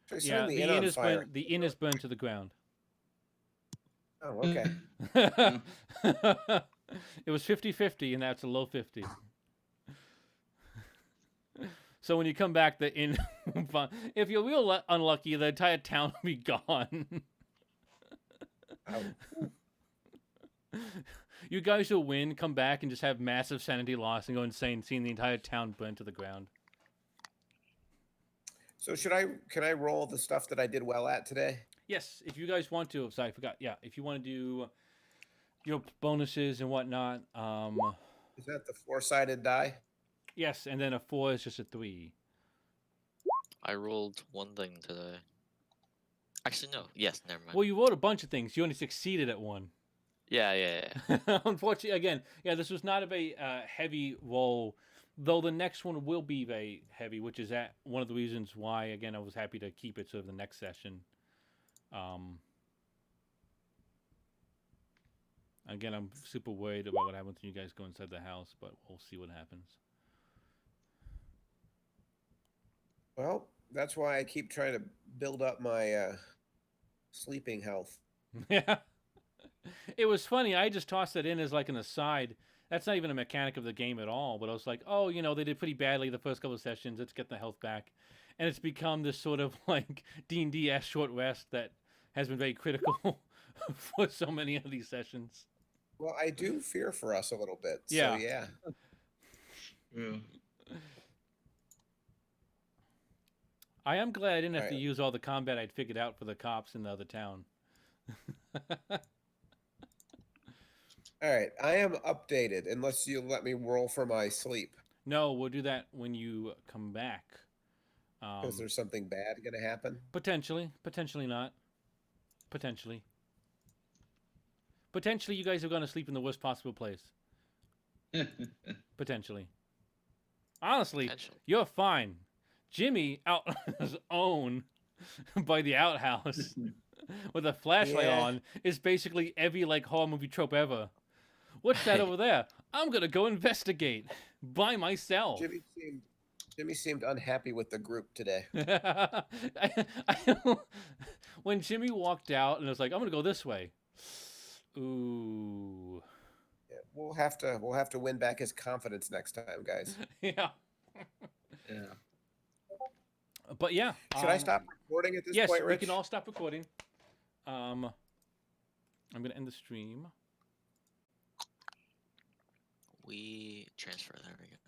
Try Yeah, setting the inn inn on is fire. burnt. The inn is burned to the ground. Oh, okay. It was 50-50, and that's a low 50. So when you come back, the inn, if you're real unlucky, the entire town will be gone. Oh. You guys will win, come back, and just have massive sanity loss and go insane, seeing the entire town burn to the ground. So can I roll the stuff that I did well at today? Yes, if you guys want to. Sorry, I forgot. Yeah, if you want to do your bonuses and whatnot. Is that the 4-sided die? Yes, and then a 4 is just a 3. I rolled one thing today. Actually, no. Yes, never mind. Well, you rolled a bunch of things. You only succeeded at one. Yeah. Unfortunately, again, this was not a very heavy roll, though the next one will be very heavy, which is one of the reasons why, again, I was happy to keep it sort of the next session. Again, I'm super worried about what happens when you guys go inside the house, but we'll see what happens. Well, that's why I keep trying to build up my sleeping health. Yeah. It was funny. I just tossed it in as like an aside. That's not even a mechanic of the game at all. But I was like, oh, they did pretty badly the first couple of sessions. Let's get the health back. And it's become this sort of like D&D-esque short rest that has been very critical for so many of these sessions. Well, I do fear for us a little bit. Yeah. So, yeah. Yeah. I am glad I didn't have to Alright. use all the combat I'd figured out for the cops in the other town. All right, I am updated unless you let me roll for my sleep No, we'll do that when you come back. because there's something bad going to happen. Potentially, potentially not. Potentially. Potentially, you guys are going to sleep in the worst possible place. Potentially. Honestly, Potentially. you're fine. Jimmy out on his own by the outhouse with a flashlight Yeah. on is basically every like horror movie trope ever. What's that over there? I'm gonna go investigate by myself. Jimmy seemed unhappy with the group today. When Jimmy walked out and was like, "I'm gonna go this way," ooh, Yeah, we'll have to win back his confidence next time, guys. yeah. Yeah. But yeah, Should I stop recording at this Yes, point, we Rich? can all stop recording. I'm gonna end the stream. We transfer. There we go.